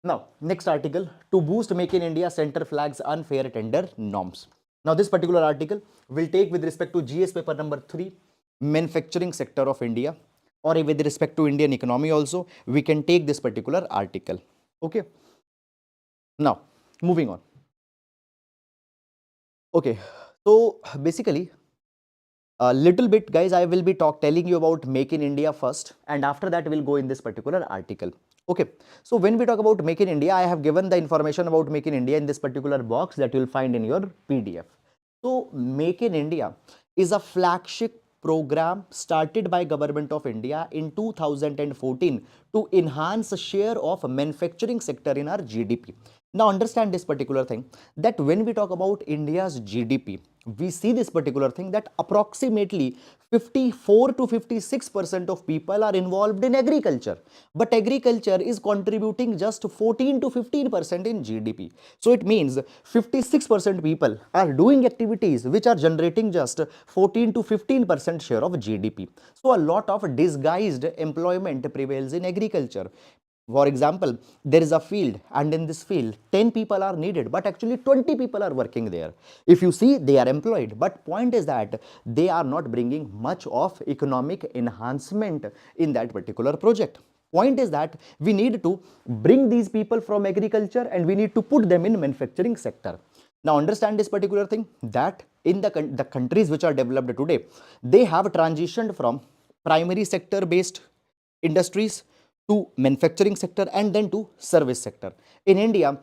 Now, next article, to boost Make in India, center flags unfair tender norms. Now, this particular article will take with respect to GS paper number 3, manufacturing sector of India, or with respect to Indian economy also, we can take this particular article. Okay. Now, moving on. Okay. So, basically, a little bit, guys, I will be telling you about Make in India first, and after that, we'll go in this particular article. Okay, so when we talk about Make in India, I have given the information about Make in India in this particular box that you'll find in your PDF. So Make in India is a flagship program started by Government of India in 2014 to enhance the share of manufacturing sector in our GDP. Now understand this particular thing, that when we talk about India's GDP, we see this particular thing that approximately 54 to 56% of people are involved in agriculture, but agriculture is contributing just 14 to 15% in GDP. So it means 56% people are doing activities which are generating just 14 to 15% share of GDP. So a lot of disguised employment prevails in agriculture. For example, there is a field, and in this field 10 people are needed, but actually 20 people are working there. If you see, they are employed, but point is that they are not bringing much of economic enhancement in that particular project. Point is that we need to bring these people from agriculture and we need to put them in manufacturing sector. Now understand this particular thing, that in the countries which are developed today, they have transitioned from primary sector based industries to manufacturing sector and then to service sector. In India,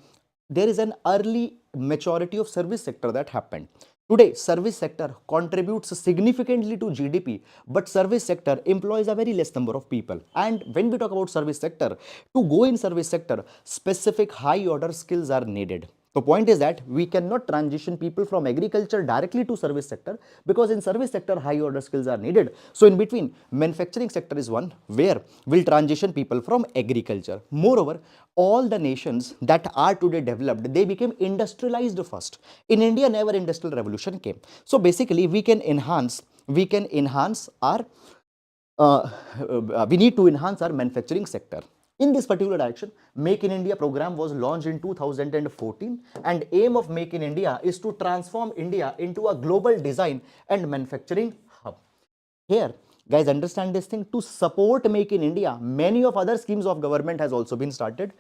there is an early maturity of service sector that happened. Today, service sector contributes significantly to GDP, but service sector employs a very less number of people. And when we talk about service sector, to go in service sector, specific high order skills are needed. The point is that we cannot transition people from agriculture directly to service sector, because in service sector high order skills are needed. So in between, manufacturing sector is one where we'll transition people from agriculture. Moreover, all the nations that are today developed, they became industrialized first. In India, never industrial revolution came. So basically, we need to enhance our manufacturing sector. In this particular direction, Make in India program was launched in 2014, and aim of Make in India is to transform India into a global design and manufacturing hub. Here, guys, understand this thing, to support Make in India, many of other schemes of government has also been started.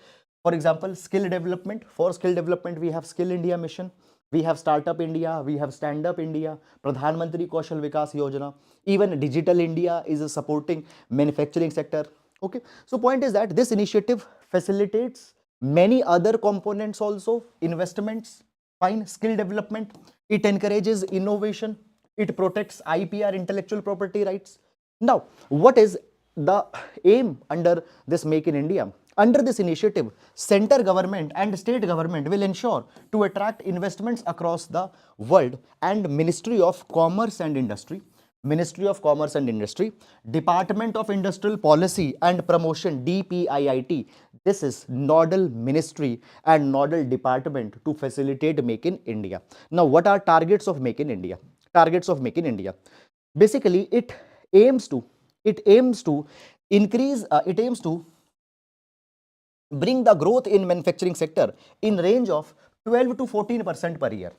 For example, skill development. For skill development, we have Skill India Mission, we have Startup India, we have Stand Up India, Pradhan Mantri Kaushal Vikas Yojana, even Digital India is supporting manufacturing sector. Okay, so point is that this initiative facilitates many other components also, investments, fine, skill development, it encourages innovation, it protects IPR, intellectual property rights. Now, what is the aim under this Make in India? Under this initiative, center government and state government will ensure to attract investments across the world, and Ministry of Commerce and Industry, Department of Industrial Policy and Promotion, DPIIT, this is nodal ministry and nodal department to facilitate Make in India. Now, what are targets of Make in India? Targets of Make in India. Basically, it aims to bring the growth in manufacturing sector in range of 12 to 14% per year.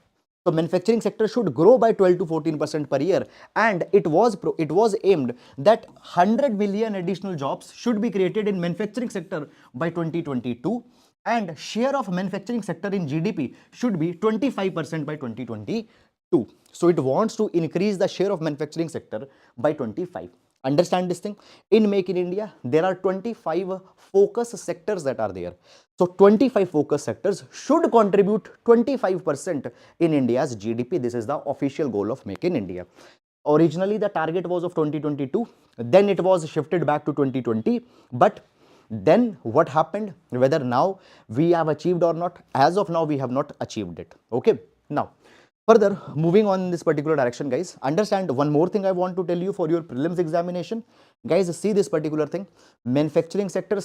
So manufacturing sector should grow by 12 to 14% per year, and it was aimed that 100 million additional jobs should be created in manufacturing sector by 2022, and share of manufacturing sector in GDP should be 25% by 2022. So it wants to increase the share of manufacturing sector by 25. Understand this thing, in Make in India there are 25 focus sectors that are there. So 25 focus sectors should contribute 25% in India's GDP. This is the official goal of Make in India. Originally the target was of 2022, then it was shifted back to 2020, but then what happened, whether now we have achieved or not, as of now we have not achieved it. Okay, now further, moving on in this particular direction, guys, understand one more thing I want to tell you for your prelims examination. Guys, see this particular thing. Manufacturing sector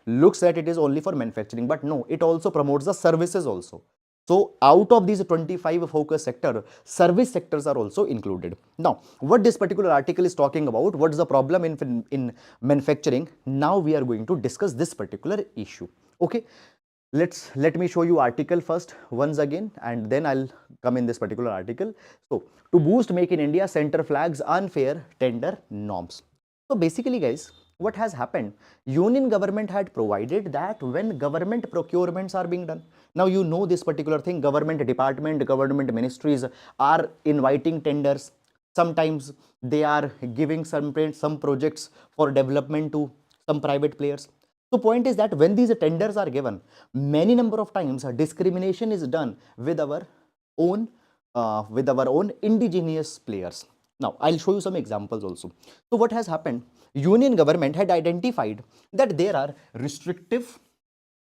looks that it is only for manufacturing, but no, it also promotes the services also. So out of these 25 focus sector, service sectors are also included. Now, what this particular article is talking about, what is the problem in manufacturing? Now we are going to discuss this particular issue. Okay. Let me show you article first once again, and then I'll come in this particular article. So to boost Make in India, center flags unfair tender norms. So basically, guys, what has happened, union government had provided that when government procurements are being done, now you know this particular thing, government department, government ministries are inviting tenders. Sometimes they are giving some projects for development to some private players. So point is that when these tenders are given, many number of times discrimination is done with our own indigenous players. Now I'll show you some examples also. So what has happened, union government had identified that there are restrictive,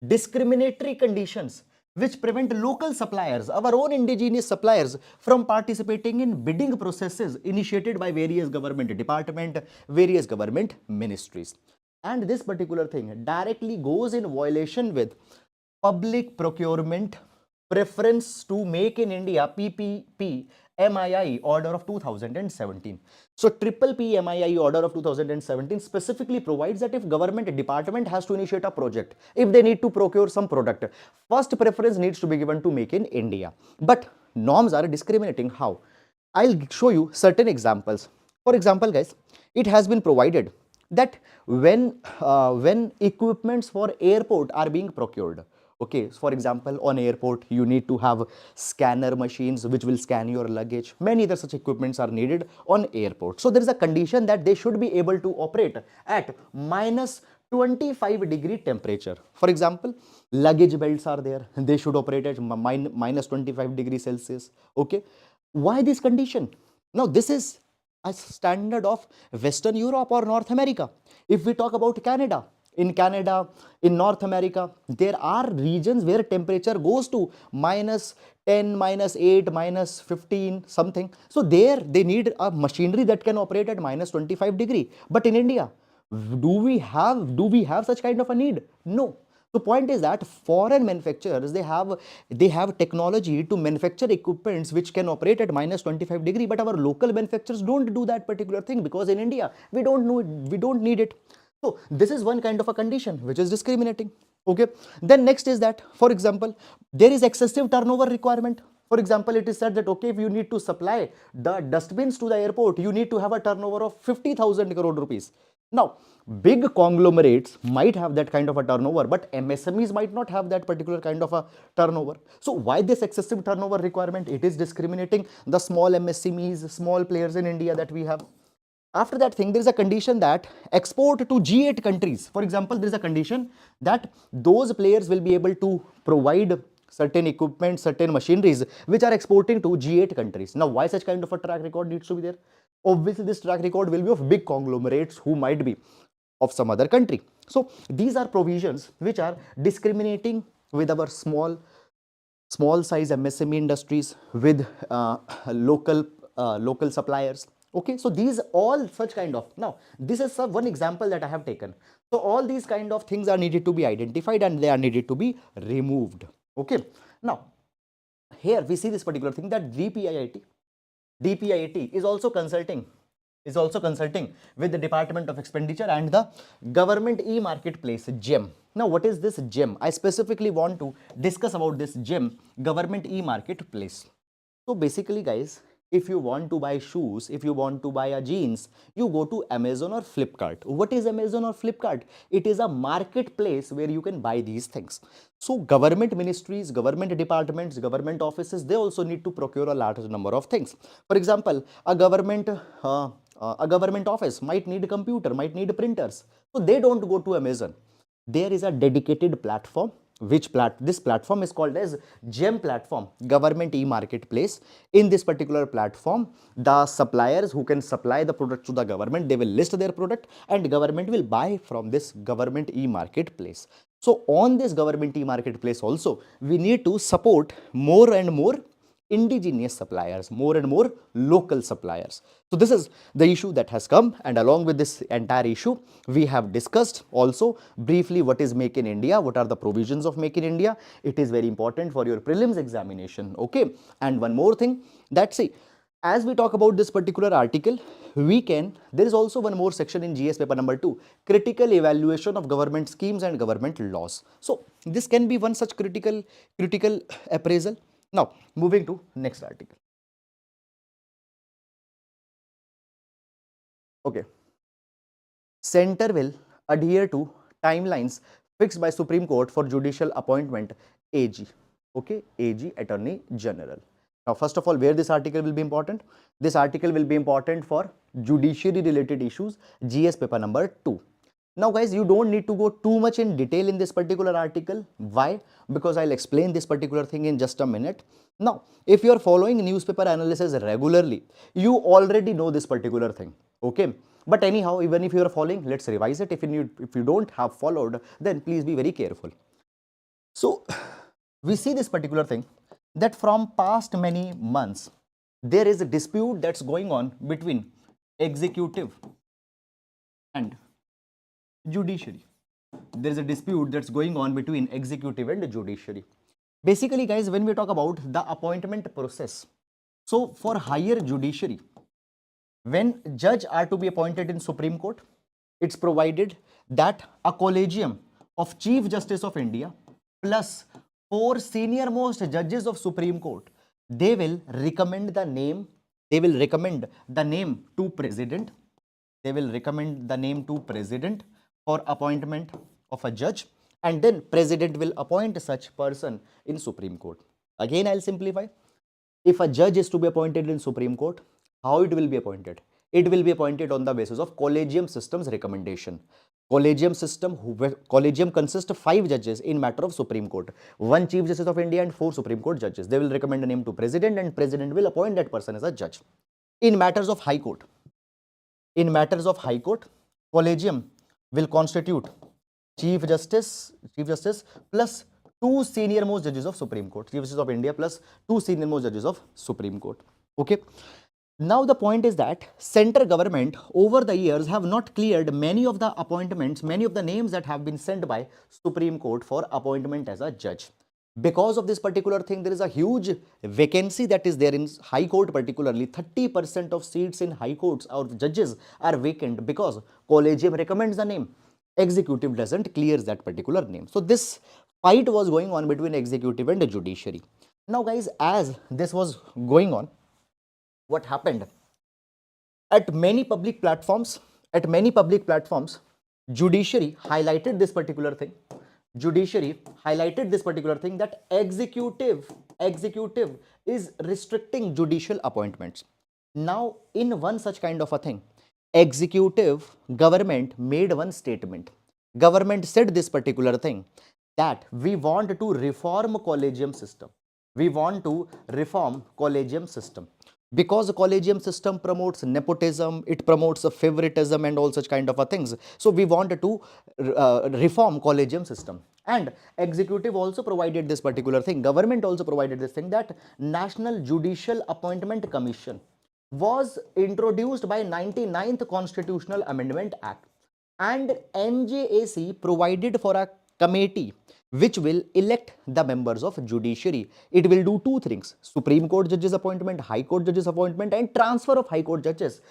discriminatory conditions which prevent local suppliers, our own indigenous suppliers, from participating in bidding processes initiated by various government departments, various government ministries. And this particular thing directly goes in violation with Public Procurement Preference to Make in India PPP MII order of 2017. So triple P MII order of 2017 specifically provides that if government department has to initiate a project, if they need to procure some product, first preference needs to be given to Make in India. But norms are discriminating. How? I'll show you certain examples. For example, guys, it has been provided that when equipments for airport are being procured, okay, for example, on airport you need to have scanner machines which will scan your luggage. Many other such equipments are needed on airport. So there is a condition that they should be able to operate at minus 25-degree temperature. For example, luggage belts are there, they should operate at minus 25 degrees Celsius. Okay, why this condition? Now this is a standard of Western Europe or North America. If we talk about Canada, in North America, there are regions where temperature goes to minus 10, minus 8, minus 15, something. So there they need a machinery that can operate at minus 25 degree. But in India, do we have such kind of a need? No. The point is that foreign manufacturers, they have technology to manufacture equipments which can operate at minus 25 degree, but our local manufacturers don't do that particular thing because in India we don't know it, we don't need it. So this is one kind of a condition which is discriminating. Okay, then next is that, for example, there is excessive turnover requirement. For example, it is said that okay, if you need to supply the dustbins to the airport, you need to have a turnover of 50,000 crore rupees. Now, big conglomerates might have that kind of a turnover, but MSMEs might not have that particular kind of a turnover. So why this excessive turnover requirement? It is discriminating the small MSMEs, small players in India that we have. After that thing, there is a condition that export to G8 countries. For example, there is a condition that those players will be able to provide certain equipment, certain machineries which are exporting to G8 countries. Now, why such kind of a track record needs to be there? Obviously, this track record will be of big conglomerates who might be of some other country. So, these are provisions which are discriminating with our small size MSME industries, with local suppliers. Okay, so these all such kind of, now this is one example that I have taken. So all these kind of things are needed to be identified and they are needed to be removed. Okay, now here we see this particular thing that DPIIT is also consulting with the Department of Expenditure and the Government E-Marketplace, GEM. Now, what is this GEM? I specifically want to discuss about this GEM, Government E-Marketplace. So basically, guys, if you want to buy shoes, if you want to buy a jeans, you go to Amazon or Flipkart. What is Amazon or Flipkart? It is a marketplace where you can buy these things. So government ministries, government departments, government offices, they also need to procure a large number of things. For example, a government office might need a computer, might need printers. So they don't go to Amazon. There is a dedicated platform. This platform is called as GEM platform, Government E-Marketplace. In this particular platform, the suppliers who can supply the product to the government, they will list their product and government will buy from this Government E-Marketplace. So on this Government E-Marketplace also, we need to support more and more indigenous suppliers, more and more local suppliers. So this is the issue that has come, and along with this entire issue, we have discussed also briefly what is Make in India, what are the provisions of Make in India. It is very important for your prelims examination. Okay, and one more thing, that see, as we talk about this particular article, there is also one more section in GS paper number 2, critical evaluation of government schemes and government laws. So this can be one such critical appraisal. Now, moving to next article. Okay. Center will adhere to timelines fixed by Supreme Court for judicial appointment, AG. Okay, AG, Attorney General. Now, first of all, where this article will be important? This article will be important for judiciary related issues, GS paper number 2. Now guys, you don't need to go too much in detail in this particular article. Why? Because I'll explain this particular thing in just a minute. Now, if you are following newspaper analysis regularly, you already know this particular thing. Okay. But anyhow, even if you are following, let's revise it. If you don't have followed, then please be very careful. So, we see this particular thing that from past many months, there is a dispute that's going on between executive and judiciary. There is a dispute that's going on between executive and judiciary. Basically, guys, when we talk about the appointment process, so for higher judiciary, when judge are to be appointed in Supreme Court, it's provided that a collegium of Chief Justice of India plus 4 senior most judges of Supreme Court, they will recommend the name, to president, for appointment of a judge, and then president will appoint such person in Supreme Court. Again, I'll simplify. If a judge is to be appointed in Supreme Court, how it will be appointed? It will be appointed on the basis of collegium system's recommendation. Collegium consists of 5 judges in matter of Supreme Court, 1 Chief Justice of India and 4 Supreme Court judges. They will recommend a name to president, and president will appoint that person as a judge. In matters of High Court, collegium will constitute Chief Justice plus 2 senior most judges of Supreme Court, Chief Justice of India plus 2 senior most judges of Supreme Court. Okay. Now the point is that central government over the years have not cleared many of the appointments, many of the names that have been sent by Supreme Court for appointment as a judge. Because of this particular thing, there is a huge vacancy that is there in High Court, particularly 30% of seats in High Courts or judges are vacant because collegium recommends the name. Executive doesn't clear that particular name. So this fight was going on between executive and the judiciary. Now guys, as this was going on, what happened? At many public platforms, judiciary highlighted this particular thing. That executive is restricting judicial appointments. Now, in one such kind of a thing, executive government made one statement. Government said this particular thing, that we want to reform collegium system. Because the collegium system promotes nepotism, it promotes a favoritism and all such kind of a things. So we wanted to reform collegium system. And executive also provided this particular thing. Government also provided this thing, that National Judicial Appointment Commission was introduced by 99th Constitutional Amendment Act. And NJAC provided for a committee which will elect the members of judiciary. It will do 2 things: Supreme Court judges appointment, High Court judges appointment, and transfer of High Court judges.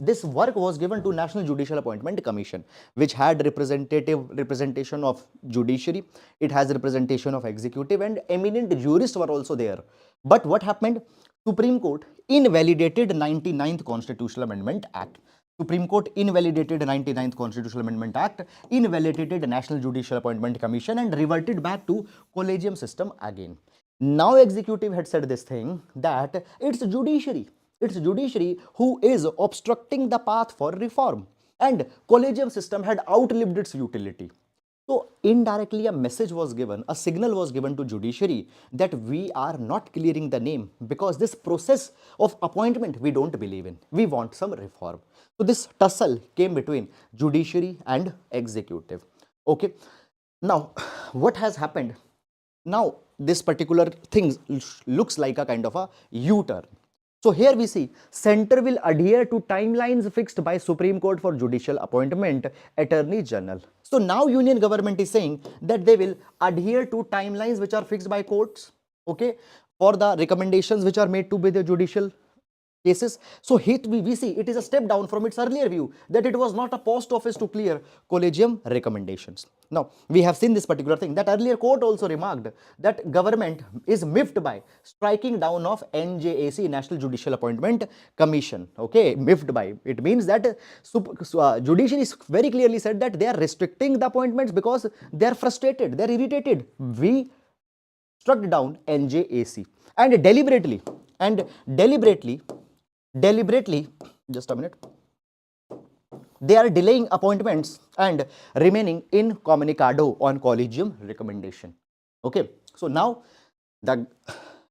This work was given to National Judicial Appointment Commission, which had representation of judiciary, it has representation of executive, and eminent jurists were also there. But what happened? Supreme Court invalidated 99th Constitutional Amendment Act. Supreme Court invalidated 99th Constitutional Amendment Act, invalidated the National Judicial Appointment Commission, and reverted back to collegium system again. Now executive had said this thing, that it's judiciary who is obstructing the path for reform, and collegium system had outlived its utility. So indirectly a message was given, a signal was given to judiciary that we are not clearing the name because this process of appointment we don't believe in. We want some reform. So this tussle came between judiciary and executive. Okay. Now what has happened? Now this particular thing looks like a kind of a U-turn. So here we see center will adhere to timelines fixed by Supreme Court for judicial appointment, Attorney General. So now Union government is saying that they will adhere to timelines which are fixed by courts, okay, for the recommendations which are made to be the judicial cases. So here we see it is a step down from its earlier view that it was not a post office to clear collegium recommendations. Now we have seen this particular thing, that earlier court also remarked that government is miffed by striking down of NJAC, National Judicial Appointment Commission. Okay, miffed by, it means that judiciary is very clearly said that they are restricting the appointments because they are frustrated, they are irritated. We struck down NJAC and deliberately, just a minute, they are delaying appointments and remaining incommunicado on collegium recommendation. Okay, so now the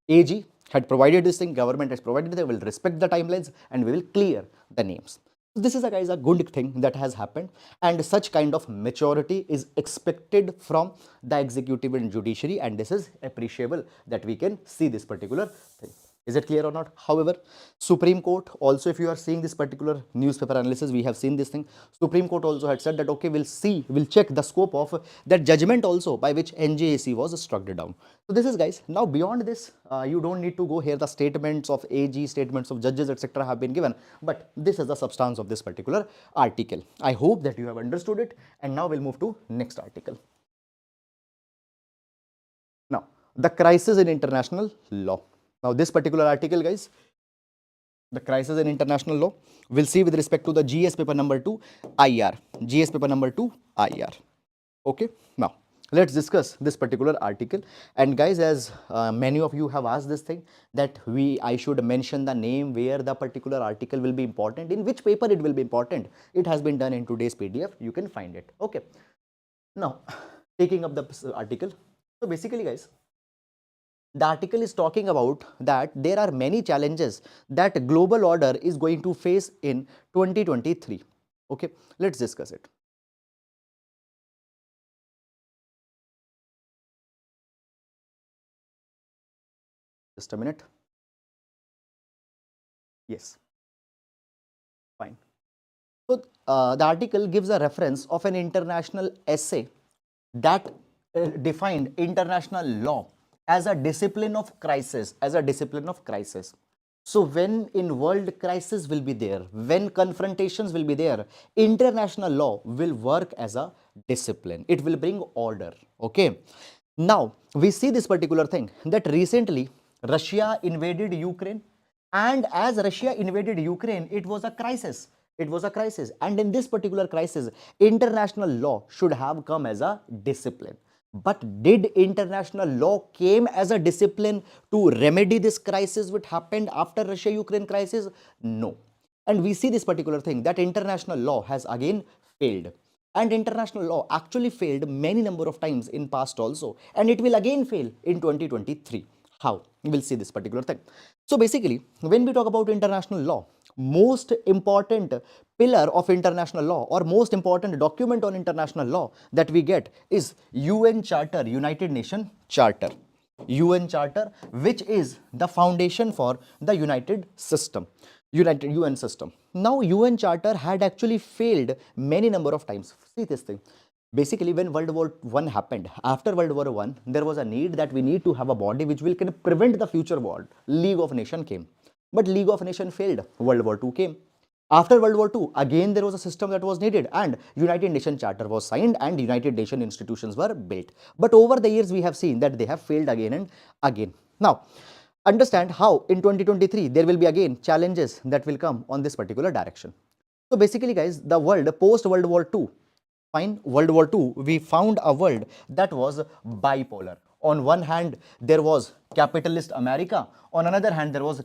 AG had provided this thing, government has provided, they will respect the timelines and we will clear the names. This is a guys a good thing that has happened, and such kind of maturity is expected from the executive and judiciary, and this is appreciable that we can see this particular thing. Is it clear or not? However, Supreme Court also, if you are seeing this particular newspaper analysis, we have seen this thing. Supreme Court also had said that okay, we'll check the scope of that judgment also by which NJAC was struck down. So this is guys. Now beyond this, you don't need to go here. The statements of AG, statements of judges, etc. have been given, but this is the substance of this particular article. I hope that you have understood it, and now we'll move to next article. Now, the crisis in international law. Now, this particular article, guys, the crisis in international law, we'll see with respect to the GS paper number 2 IR. GS paper number 2 IR. Okay. Now, let's discuss this particular article. And guys, as many of you have asked this thing, that I should mention the name where the particular article will be important, in which paper it will be important. It has been done in today's PDF. You can find it. Okay. Now, taking up the article. So basically, guys, the article is talking about that there are many challenges that global order is going to face in 2023. Okay, let's discuss it. Just a minute. Yes, fine. So the article gives a reference of an international essay that defined international law as a discipline of crisis, So when in world crisis will be there, when confrontations will be there, international law will work as a discipline. It will bring order. Okay. Now we see this particular thing that recently Russia invaded Ukraine, and as Russia invaded Ukraine, it was a crisis. It was a crisis, and in this particular crisis, international law should have come as a discipline. But did international law came as a discipline to remedy this crisis which happened after Russia-Ukraine crisis? No. And we see this particular thing that international law has again failed. And international law actually failed many number of times in past also, and it will again fail in 2023. How? We'll see this particular thing. So basically, when we talk about international law, most important pillar of international law or most important document on international law that we get is UN Charter, United Nations Charter. UN Charter, which is the foundation for the UN system. Now, UN Charter had actually failed many number of times. See this thing. Basically, when World War I happened, after World War I, there was a need that we need to have a body which will can prevent the future war. League of Nations came. But League of Nations failed. World War II came. After World War II, again there was a system that was needed, and United Nations Charter was signed and United Nations institutions were built. But over the years, we have seen that they have failed again and again. Now, understand how in 2023 there will be again challenges that will come on this particular direction. So basically, guys, the world post World War II, World War II, we found a world that was bipolar. On one hand, there was capitalist America. On another hand, there was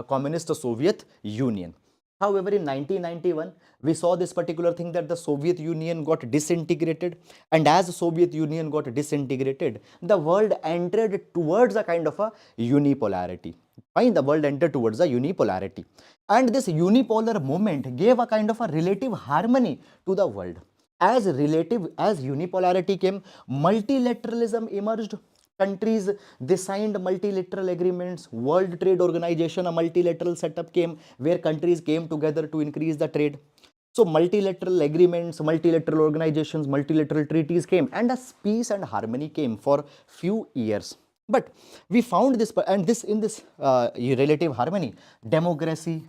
communist Soviet Union. However, in 1991, we saw this particular thing that the Soviet Union got disintegrated, and as the Soviet Union got disintegrated, the world entered towards a kind of a unipolarity. The world entered towards a unipolarity, and this unipolar movement gave a kind of a relative harmony to the world. As unipolarity came, multilateralism emerged. Countries, they signed multilateral agreements. World Trade Organization, a multilateral setup came where countries came together to increase the trade. So multilateral agreements, multilateral organizations, multilateral treaties came, and a peace and harmony came for few years. But we found this, and in this relative harmony, democracy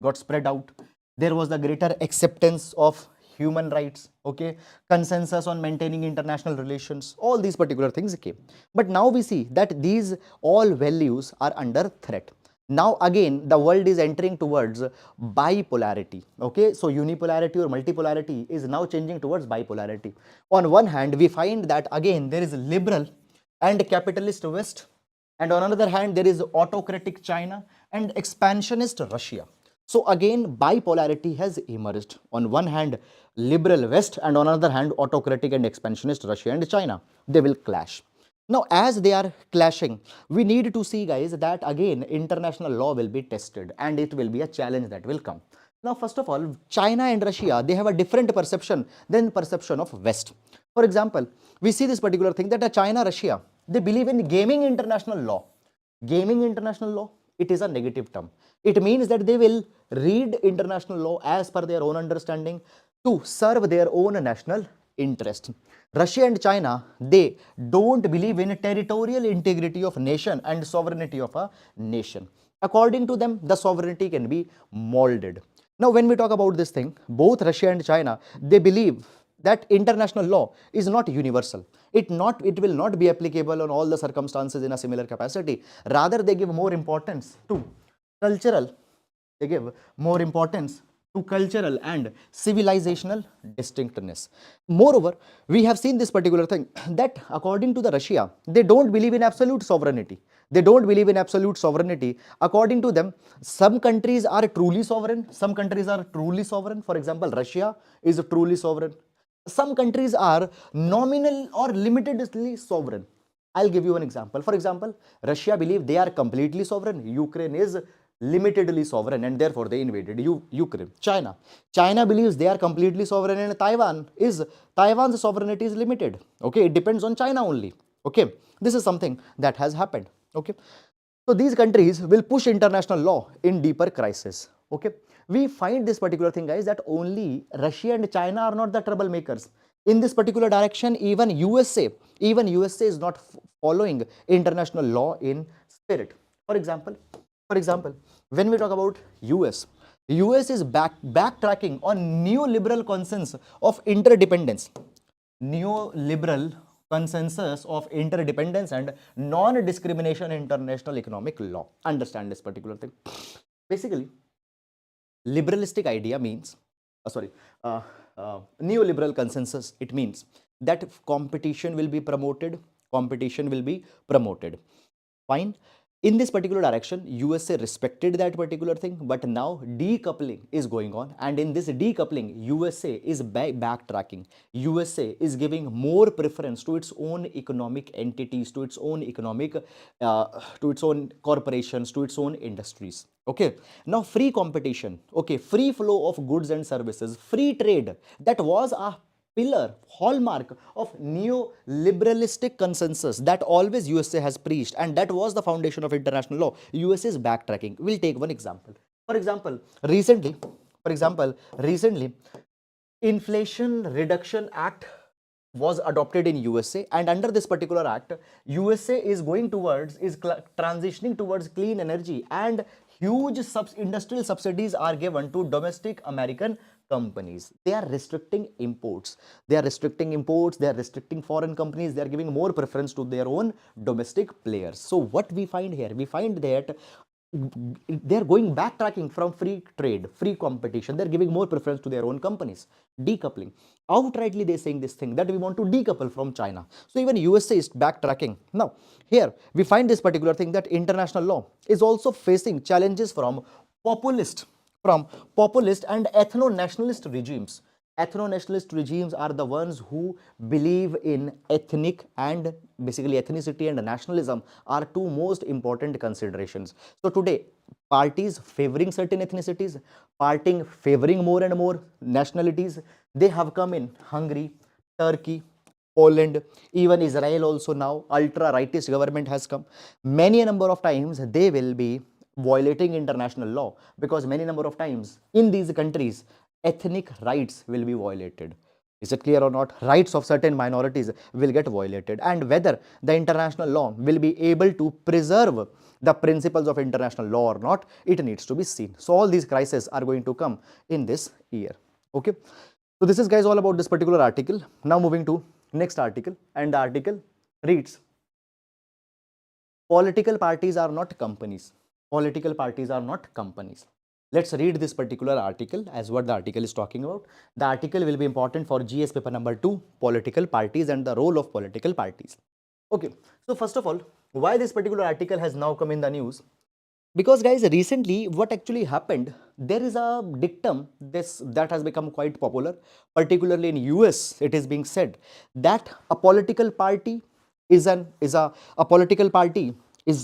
got spread out. There was the greater acceptance of human rights, okay, consensus on maintaining international relations, all these particular things came. But now we see that these all values are under threat. Now again, the world is entering towards bipolarity, okay. So unipolarity or multipolarity is now changing towards bipolarity. On one hand, we find that again there is liberal and capitalist West, and on another hand, there is autocratic China and expansionist Russia. So again, bipolarity has emerged. On one hand, liberal West, and on another hand, autocratic and expansionist Russia and China. They will clash. Now, as they are clashing, we need to see, guys, that again, international law will be tested, and it will be a challenge that will come. Now, first of all, China and Russia, they have a different perception than perception of West. For example, we see this particular thing that China, Russia, they believe in gaming international law. Gaming international law, it is a negative term. It means that they will read international law as per their own understanding to serve their own national interest. Russia and China, they don't believe in territorial integrity of nation and sovereignty of a nation. According to them, the sovereignty can be molded. Now, when we talk about this thing, both Russia and China, they believe that international law is not universal. It will not be applicable on all the circumstances in a similar capacity. Rather, they give more importance to cultural, they give more importance to cultural and civilizational distinctness. Moreover, we have seen this particular thing that according to the Russia, they don't believe in absolute sovereignty. They don't believe in absolute sovereignty. According to them, some countries are truly sovereign, some countries are truly sovereign. For example, Russia is truly sovereign. Some countries are nominal or limitedly sovereign. I'll give you an example. For example, Russia believe they are completely sovereign. Ukraine is limitedly sovereign and therefore they invaded Ukraine. China believes they are completely sovereign and Taiwan's sovereignty is limited. Okay, it depends on China only. Okay, this is something that has happened. Okay, so these countries will push international law in deeper crisis. Okay, we find this particular thing, guys, that only Russia and China are not the troublemakers. In this particular direction, even USA is not following international law in spirit. For example, when we talk about US is backtracking on neoliberal consensus of interdependence. Neoliberal consensus of interdependence and non-discrimination international economic law. Understand this particular thing. Basically, liberalistic idea means, neoliberal consensus, it means that competition will be promoted. Fine. In this particular direction, USA respected that particular thing, but now decoupling is going on, and in this decoupling, USA is backtracking. USA is giving more preference to its own economic entities, to its own corporations, to its own industries. Okay, now free competition, okay, free flow of goods and services, free trade, that was a pillar, hallmark of neoliberalistic consensus that always USA has preached, and that was the foundation of international law. USA is backtracking. We'll take one example. For example, recently, Inflation Reduction Act was adopted in USA, and under this particular act, USA is transitioning towards clean energy, and huge industrial subsidies are given to domestic American companies. They are restricting imports. They are restricting foreign companies. They are giving more preference to their own domestic players. So what we find here? We find that they are backtracking from free trade, free competition. They're giving more preference to their own companies. Decoupling. Outrightly they're saying this thing, that we want to decouple from China. So even USA is backtracking. Now, here we find this particular thing, that international law is also facing challenges from populist and ethno-nationalist regimes. Ethno-nationalist regimes are the ones who believe in ethnic and basically ethnicity and nationalism are two most important considerations. So today, parties favoring certain ethnicities, parties favoring more and more nationalities, they have come in Hungary, Turkey, Poland, even Israel also now, ultra-rightist government has come. Many a number of times they will be violating international law, because many number of times in these countries ethnic rights will be violated. Is it clear or not? Rights of certain minorities will get violated, and whether the international law will be able to preserve the principles of international law or not, it needs to be seen. So all these crises are going to come in this year. Okay, so this is, guys, all about this particular article. Now moving to next article, and the article reads, political parties are not companies. Political parties are not companies. Let's read this particular article as what the article is talking about. The article will be important for GS paper number 2, political parties and the role of political parties. Okay, so first of all, why this particular article has now come in the news? Because, guys, recently what actually happened, there is a dictum that has become quite popular, particularly in US. It is being said that a political party is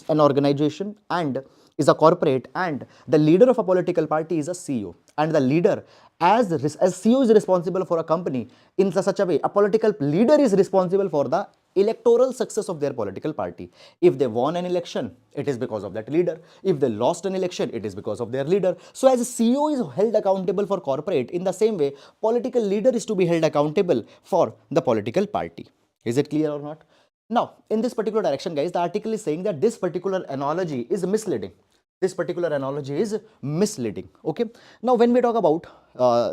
an organization, and is a corporate and the leader of a political party is a CEO, and the leader as CEO is responsible for a company in such a way, a political leader is responsible for the electoral success of their political party. If they won an election, it is because of that leader. If they lost an election, it is because of their leader. So as a CEO is held accountable for corporate, in the same way political leader is to be held accountable for the political party. Is it clear or not? Now, in this particular direction, guys, the article is saying that this particular analogy is misleading. This particular analogy is misleading. Okay. Now, when we talk about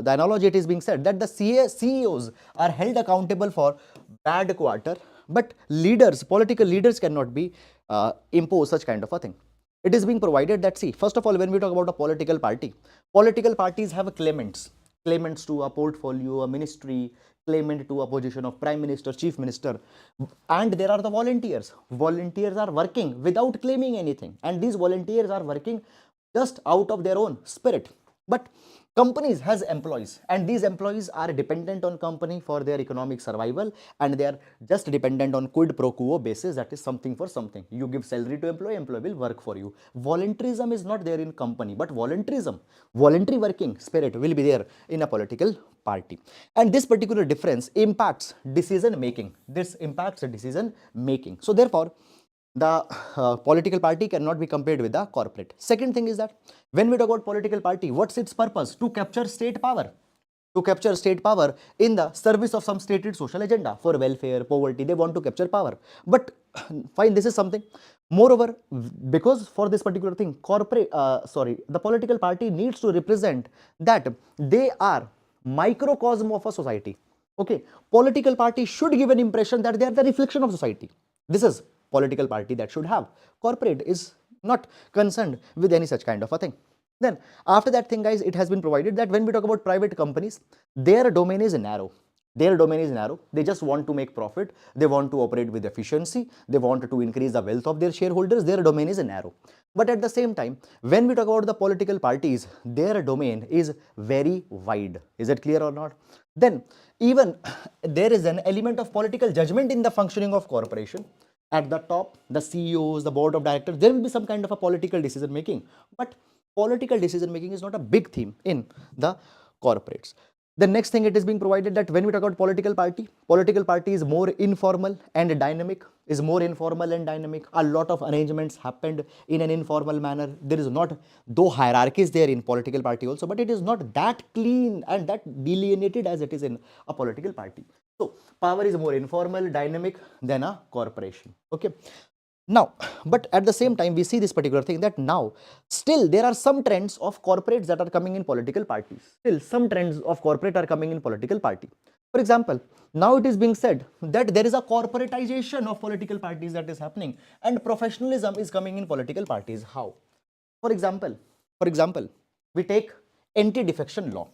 the analogy, it is being said that the CEOs are held accountable for bad quarter, but leaders, political leaders cannot be impose such kind of a thing. It is being provided that, see, first of all, when we talk about a political party, political parties have claimants to a portfolio, a ministry, claimant to a position of prime minister, chief minister, and there are the volunteers. Volunteers are working without claiming anything, and these volunteers are working just out of their own spirit. But companies has employees, and these employees are dependent on company for their economic survival, and they are just dependent on quid pro quo basis, that is something for something. You give salary to employee, employee will work for you. Voluntarism is not there in company, but voluntary working spirit will be there in a political party. And this particular difference impacts decision making. So therefore the political party cannot be compared with the corporate. Second thing is that when we talk about political party, what's its purpose? To capture state power. To capture state power in the service of some stated social agenda for welfare, poverty. They want to capture power. But fine, this is something. Moreover, because for this particular thing, the political party needs to represent that they are microcosm of a society. Okay, political party should give an impression that they are the reflection of society. This is political party that should have. Corporate is not concerned with any such kind of a thing. Then after that thing, guys, it has been provided that when we talk about private companies, their domain is narrow. They just want to make profit. They want to operate with efficiency. They want to increase the wealth of their shareholders. Their domain is narrow. But at the same time, when we talk about the political parties, their domain is very wide. Is it clear or not? Then even there is an element of political judgment in the functioning of corporation. At the top, the CEOs, the board of directors, there will be some kind of a political decision making. But political decision making is not a big theme in the corporates. The next thing, it is being provided that when we talk about political party is more informal and dynamic, A lot of arrangements happened in an informal manner. There is not, though hierarchies there in political party also, but it is not that clean and that delineated as it is in a political party. So power is more informal, dynamic than a corporation. Okay. Now, but at the same time, we see this particular thing that now still there are some trends of corporates that are coming in political parties. Still some trends of corporate are coming in political party. For example, now it is being said that there is a corporatization of political parties that is happening, and professionalism is coming in political parties. How? For example, we take anti-defection law.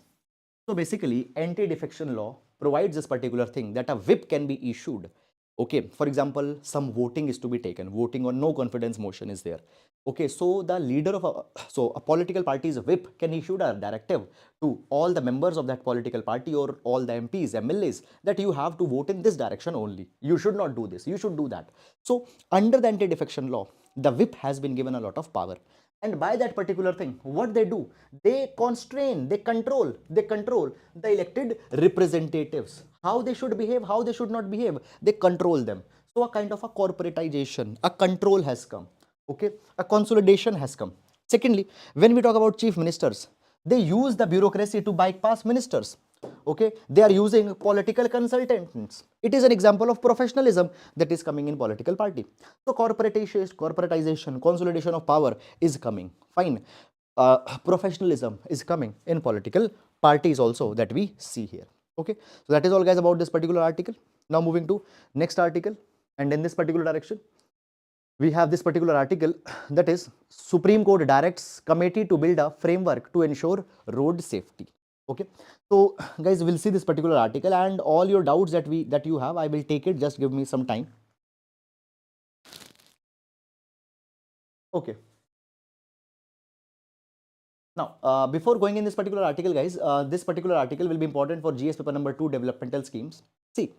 So basically, anti-defection law provides this particular thing that a whip can be issued. Okay, for example, some voting is to be taken. Voting on no confidence motion is there. Okay, so the leader of a political party's whip can issue a directive to all the members of that political party or all the MPs, MLAs, that you have to vote in this direction only. You should not do this. You should do that. So under the anti-defection law, the whip has been given a lot of power. And by that particular thing, what they do, they constrain, they control the elected representatives. How they should behave, how they should not behave, they control them. So a kind of a corporatization, a control has come. Okay, a consolidation has come. Secondly, when we talk about chief ministers, they use the bureaucracy to bypass ministers. Okay, they are using political consultants. It is an example of professionalism that is coming in political party. So corporatization, consolidation of power is coming. Fine. Professionalism is coming in political parties also that we see here. Okay, so that is all, guys, about this particular article. Now moving to next article, and in this particular direction, we have this particular article, that is Supreme Court directs committee to build a framework to ensure road safety. Okay, so guys, we'll see this particular article, and all your doubts that you have, I will take it. Just give me some time. Okay. Now, before going in this particular article, guys, this particular article will be important for GS paper number 2, developmental schemes. See,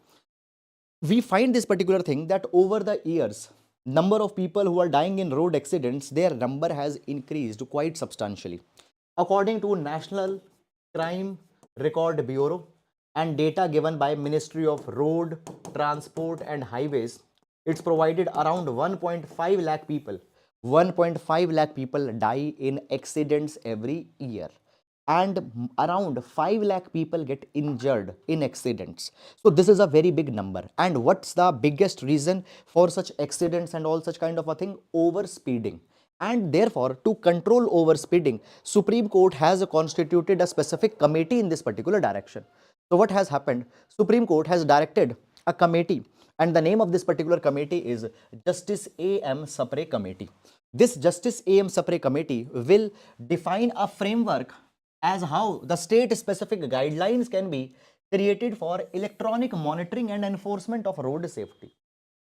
we find this particular thing that over the years, number of people who are dying in road accidents, their number has increased quite substantially. According to National Crime Record Bureau and data given by Ministry of Road, Transport and Highways, it's provided around 1.5 lakh people. 1.5 lakh people die in accidents every year, and around 5 lakh people get injured in accidents. So this is a very big number. And what's the biggest reason for such accidents and all such kind of a thing? Over speeding. And therefore, to control over speeding, Supreme Court has constituted a specific committee in this particular direction. So what has happened? Supreme Court has directed a committee, and the name of this particular committee is Justice A.M. Sapre Committee. This Justice A.M. Sapre Committee will define a framework as how the state specific guidelines can be created for electronic monitoring and enforcement of road safety.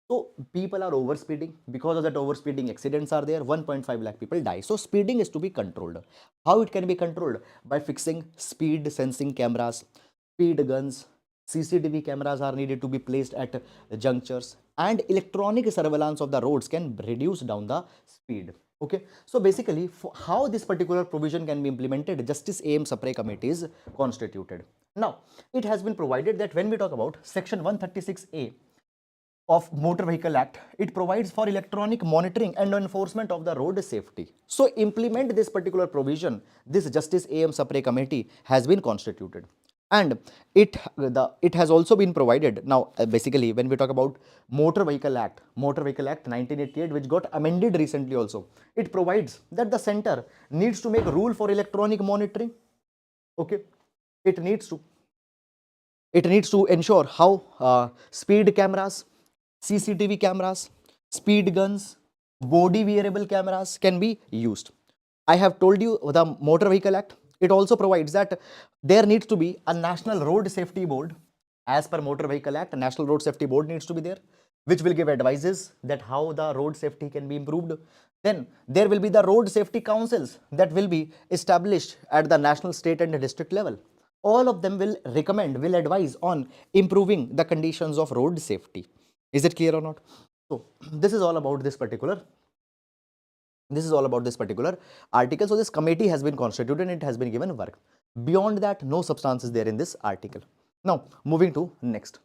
So people are overspeeding. Because of that overspeeding, accidents are there. 1.5 lakh people die. So speeding is to be controlled. How it can be controlled? By fixing speed sensing cameras, speed guns, CCTV cameras are needed to be placed at junctures, and electronic surveillance of the roads can reduce down the speed. Okay, so basically how this particular provision can be implemented, Justice A.M. Sapre Committee is constituted. Now, it has been provided that when we talk about Section 136A of Motor Vehicle Act, it provides for electronic monitoring and enforcement of the road safety. So implement this particular provision, this Justice A.M. Sapre Committee has been constituted. And it has also been provided. Now, basically, when we talk about Motor Vehicle Act 1988, which got amended recently also, it provides that the center needs to make a rule for electronic monitoring. Okay, it needs to ensure how speed cameras, CCTV cameras, speed guns, body wearable cameras can be used. I have told you the Motor Vehicle Act. It also provides that there needs to be a National Road Safety Board. As per Motor Vehicle Act, a National Road Safety Board needs to be there, which will give advices that how the road safety can be improved. Then there will be the road safety councils that will be established at the national, state and district level. All of them will recommend, will advise on improving the conditions of road safety. Is it clear or not? So this is all about this particular article. So this committee has been constituted and it has been given work. Beyond that, no substance is there in this article. Now, moving to next.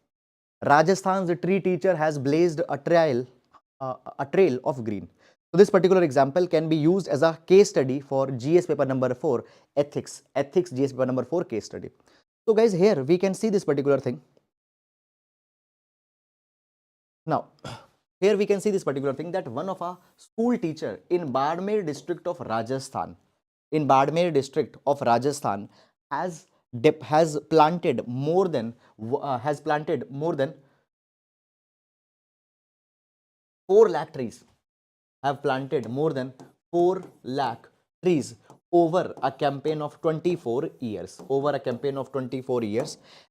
Rajasthan's tree teacher has blazed a trail of green. So this particular example can be used as a case study for GS paper number 4, ethics GS paper number 4 case study. So guys, here we can see this particular thing. Now, here we can see this particular thing, that one of our school teacher in Badmer district of Rajasthan, has planted more than 4 lakh trees. Have planted more than 4 lakh trees over a campaign of 24 years,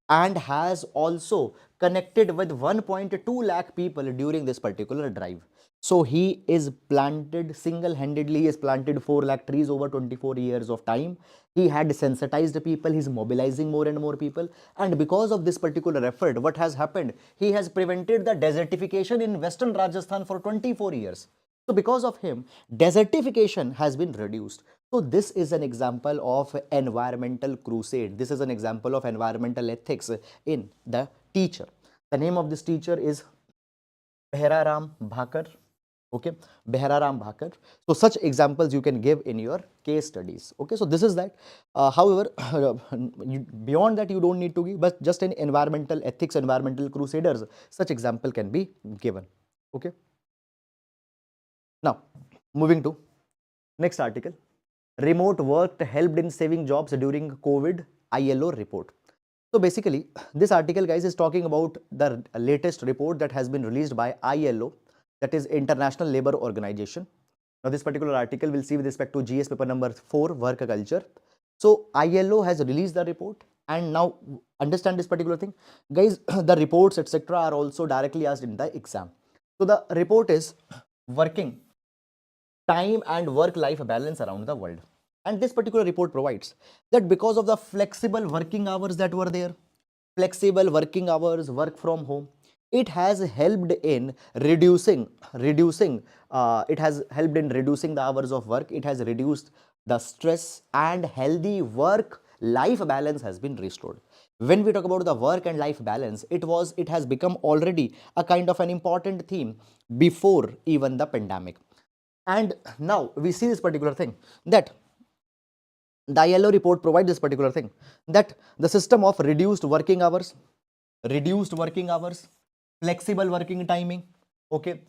and has also connected with 1.2 lakh people during this particular drive. So he is planted single-handedly, he has planted 4 lakh trees over 24 years of time. He had sensitized people, he's mobilizing more and more people, and because of this particular effort, what has happened? He has prevented the desertification in western Rajasthan for 24 years. So because of him, desertification has been reduced. So this is an example of environmental crusade. This is an example of environmental ethics in the teacher. The name of this teacher is Behraram Bhakar. Okay, Behraram Bhakar. So such examples you can give in your case studies. Okay, so this is that. However, beyond that you don't need to give, but just in environmental ethics, environmental crusaders, such example can be given. Okay. Now, moving to next article. Remote work helped in saving jobs during COVID, ILO report. So basically, this article, guys, is talking about the latest report that has been released by ILO, that is International Labour Organization. Now, this particular article will see with respect to GS paper number 4, work culture. So ILO has released the report, and now understand this particular thing. Guys, the reports, etc., are also directly asked in the exam. So the report is working time and work-life balance around the world. And this particular report provides that because of the flexible working hours that were there, flexible working hours, work from home, it has helped in reducing it has helped in reducing the hours of work. It has reduced the stress, and healthy work life balance has been restored. When we talk about the work and life balance, it has become already a kind of an important theme before even the pandemic. And now we see this particular thing, that the ILO report provides this particular thing, that the system of reduced working hours, flexible working timing, okay,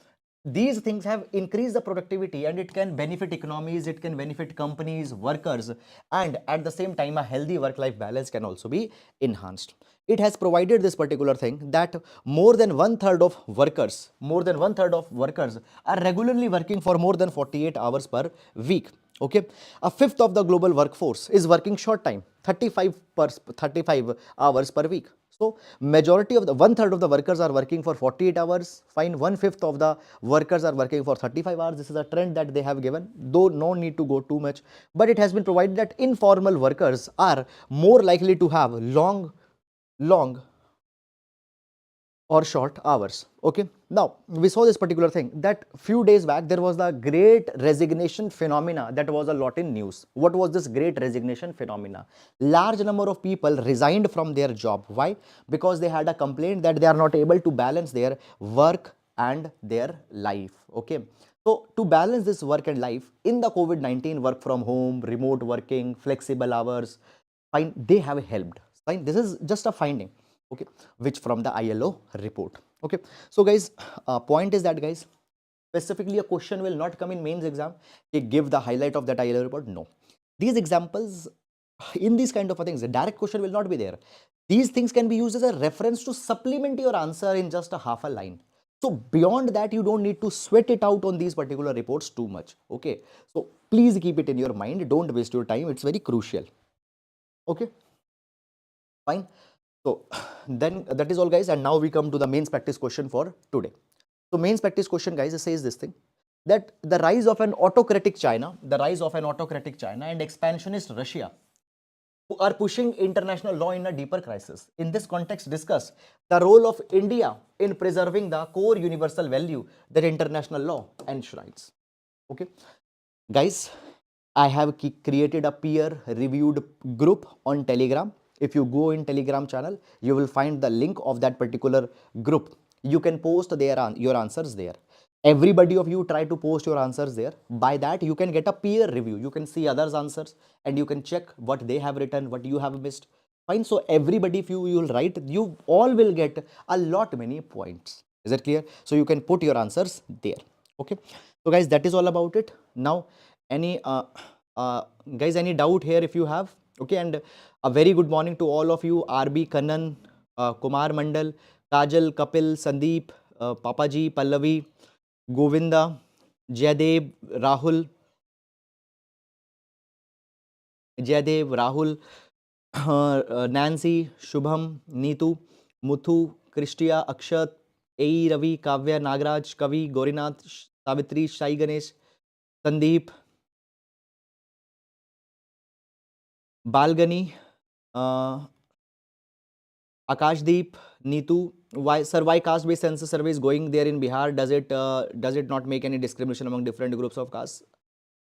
these things have increased the productivity, and it can benefit economies, it can benefit companies, workers, and at the same time a healthy work life balance can also be enhanced. It has provided this particular thing, that more than one third of workers are regularly working for more than 48 hours per week. Okay, a fifth of the global workforce is working short time, 35 hours per week. So majority of the one third of the workers are working for 48 hours. Fine, one fifth of the workers are working for 35 hours. This is a trend that they have given, though no need to go too much. But it has been provided that informal workers are more likely to have long or short hours. Okay, now we saw this particular thing, that few days back there was the great resignation phenomena that was a lot in news. What was this great resignation phenomena? Large number of people resigned from their job. Why? Because they had a complaint that they are not able to balance their work and their life. Okay, so to balance this work and life in the COVID-19, work from home, remote working, flexible hours, fine, they have helped. Fine, this is just a finding, okay, which from the ILO report. Okay, so guys, point is that, guys, specifically a question will not come in mains exam, okay, give the highlight of that ILO report. No, these examples in these kind of things, a direct question will not be there. These things can be used as a reference to supplement your answer in just a half a line. So beyond that, you don't need to sweat it out on these particular reports too much. Okay, so please keep it in your mind, don't waste your time, it's very crucial. Okay, fine. So then that is all, guys, and now we come to the mains practice question for today. So mains practice question, guys, says this thing, that the rise of an autocratic China and expansionist Russia who are pushing international law in a deeper crisis. In this context, discuss the role of India in preserving the core universal value that international law enshrines. Okay, guys, I have created a peer reviewed group on Telegram. If you go in Telegram channel, you will find the link of that particular group. You can post your answers there. Everybody of you try to post your answers there. By that, you can get a peer review. You can see others' answers and you can check what they have written, what you have missed. Fine. So everybody, if you will write, you all will get a lot many points. Is that clear? So you can put your answers there. Okay. So guys, that is all about it. Now, any guys, any doubt here if you have? Okay, and a very good morning to all of you. RB Kannan, Kumar Mandal, Kajal, Kapil, Sandeep, Papaji, Pallavi, Govinda, Jayadev, Rahul, Nancy, Shubham, Neetu, Muthu, Kristia, Akshat, A. Ravi, Kavya, Nagraj, Kavi, Gorinath, Savitri, Shai Ganesh, Sandeep, Balgani, Akashdeep, Neetu, why caste-based census survey is going there in Bihar? Does it not make any discrimination among different groups of castes?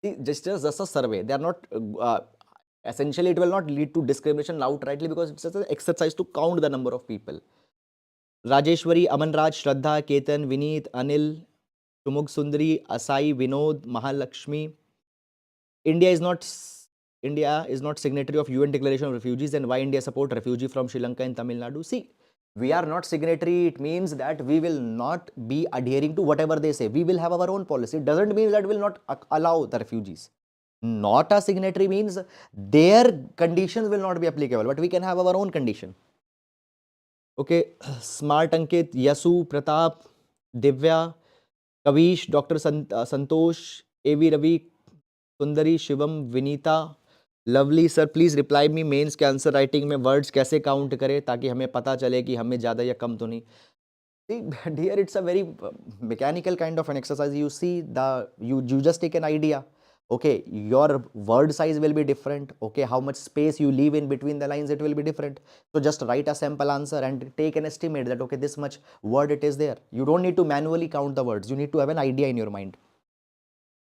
See, just a survey. They are not essentially, it will not lead to discrimination outrightly, because it's just an exercise to count the number of people. Rajeshwari, Amanraj, Shraddha, Ketan, Vineet, Anil, Shumukh Sundari, Asai, Vinod, Mahalakshmi. India is not signatory of UN Declaration of Refugees, and why India support refugee from Sri Lanka and Tamil Nadu? See, we are not signatory. It means that we will not be adhering to whatever they say. We will have our own policy. It doesn't mean that we will not allow the refugees. Not a signatory means their conditions will not be applicable, but we can have our own condition. Okay, Smart Ankit, Yasu, Pratap, Divya, Kavish, Dr. Santosh, A.V. Ravi, Sundari, Shivam, Vinita, lovely sir please reply me mains के answer writing में words कैसे count करें ताकि हमें पता चले कि हमें ज़्यादा या कम तो नहीं. Dear, it's a very mechanical kind of an exercise. You see you just take an idea. Okay, your word size will be different. Okay, how much space you leave in between the lines, it will be different. So just write a sample answer and take an estimate that okay, this much word it is there. You don't need to manually count the words. You need to have an idea in your mind.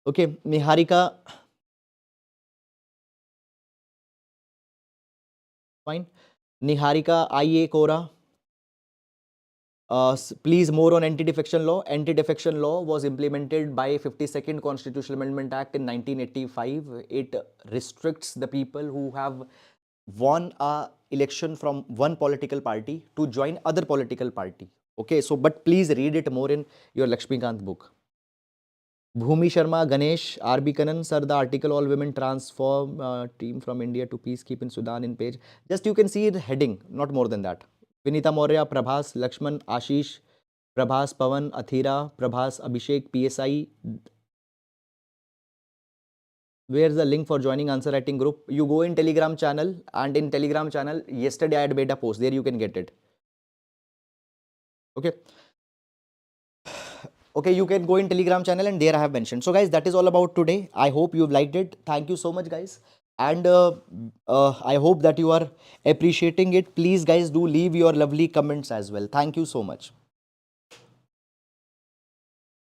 Okay, Niharika, fine. Niharika IA Kora. Please, more on anti-defection law. Anti-defection law was implemented by 52nd Constitutional Amendment Act in 1985. It restricts the people who have won a election from one political party to join other political party. Okay, so but please read it more in your Lakshmikant book. Bhumi Sharma, Ganesh, R.B. Kanan, sir, the article all women transform team from India to peacekeep in Sudan in page. Just you can see the heading, not more than that. Vinita Maurya, Prabhas, Lakshman, Ashish, Prabhas, Pavan, Athira, Prabhas, Abhishek, PSI. Where's the link for joining answer writing group? You go in Telegram channel, and in Telegram channel, yesterday I had made a post. There you can get it. Okay. Okay, you can go in Telegram channel and there I have mentioned. So guys, that is all about today. I hope you've liked it. Thank you so much, guys. And I hope that you are appreciating it. Please, guys, do leave your lovely comments as well. Thank you so much.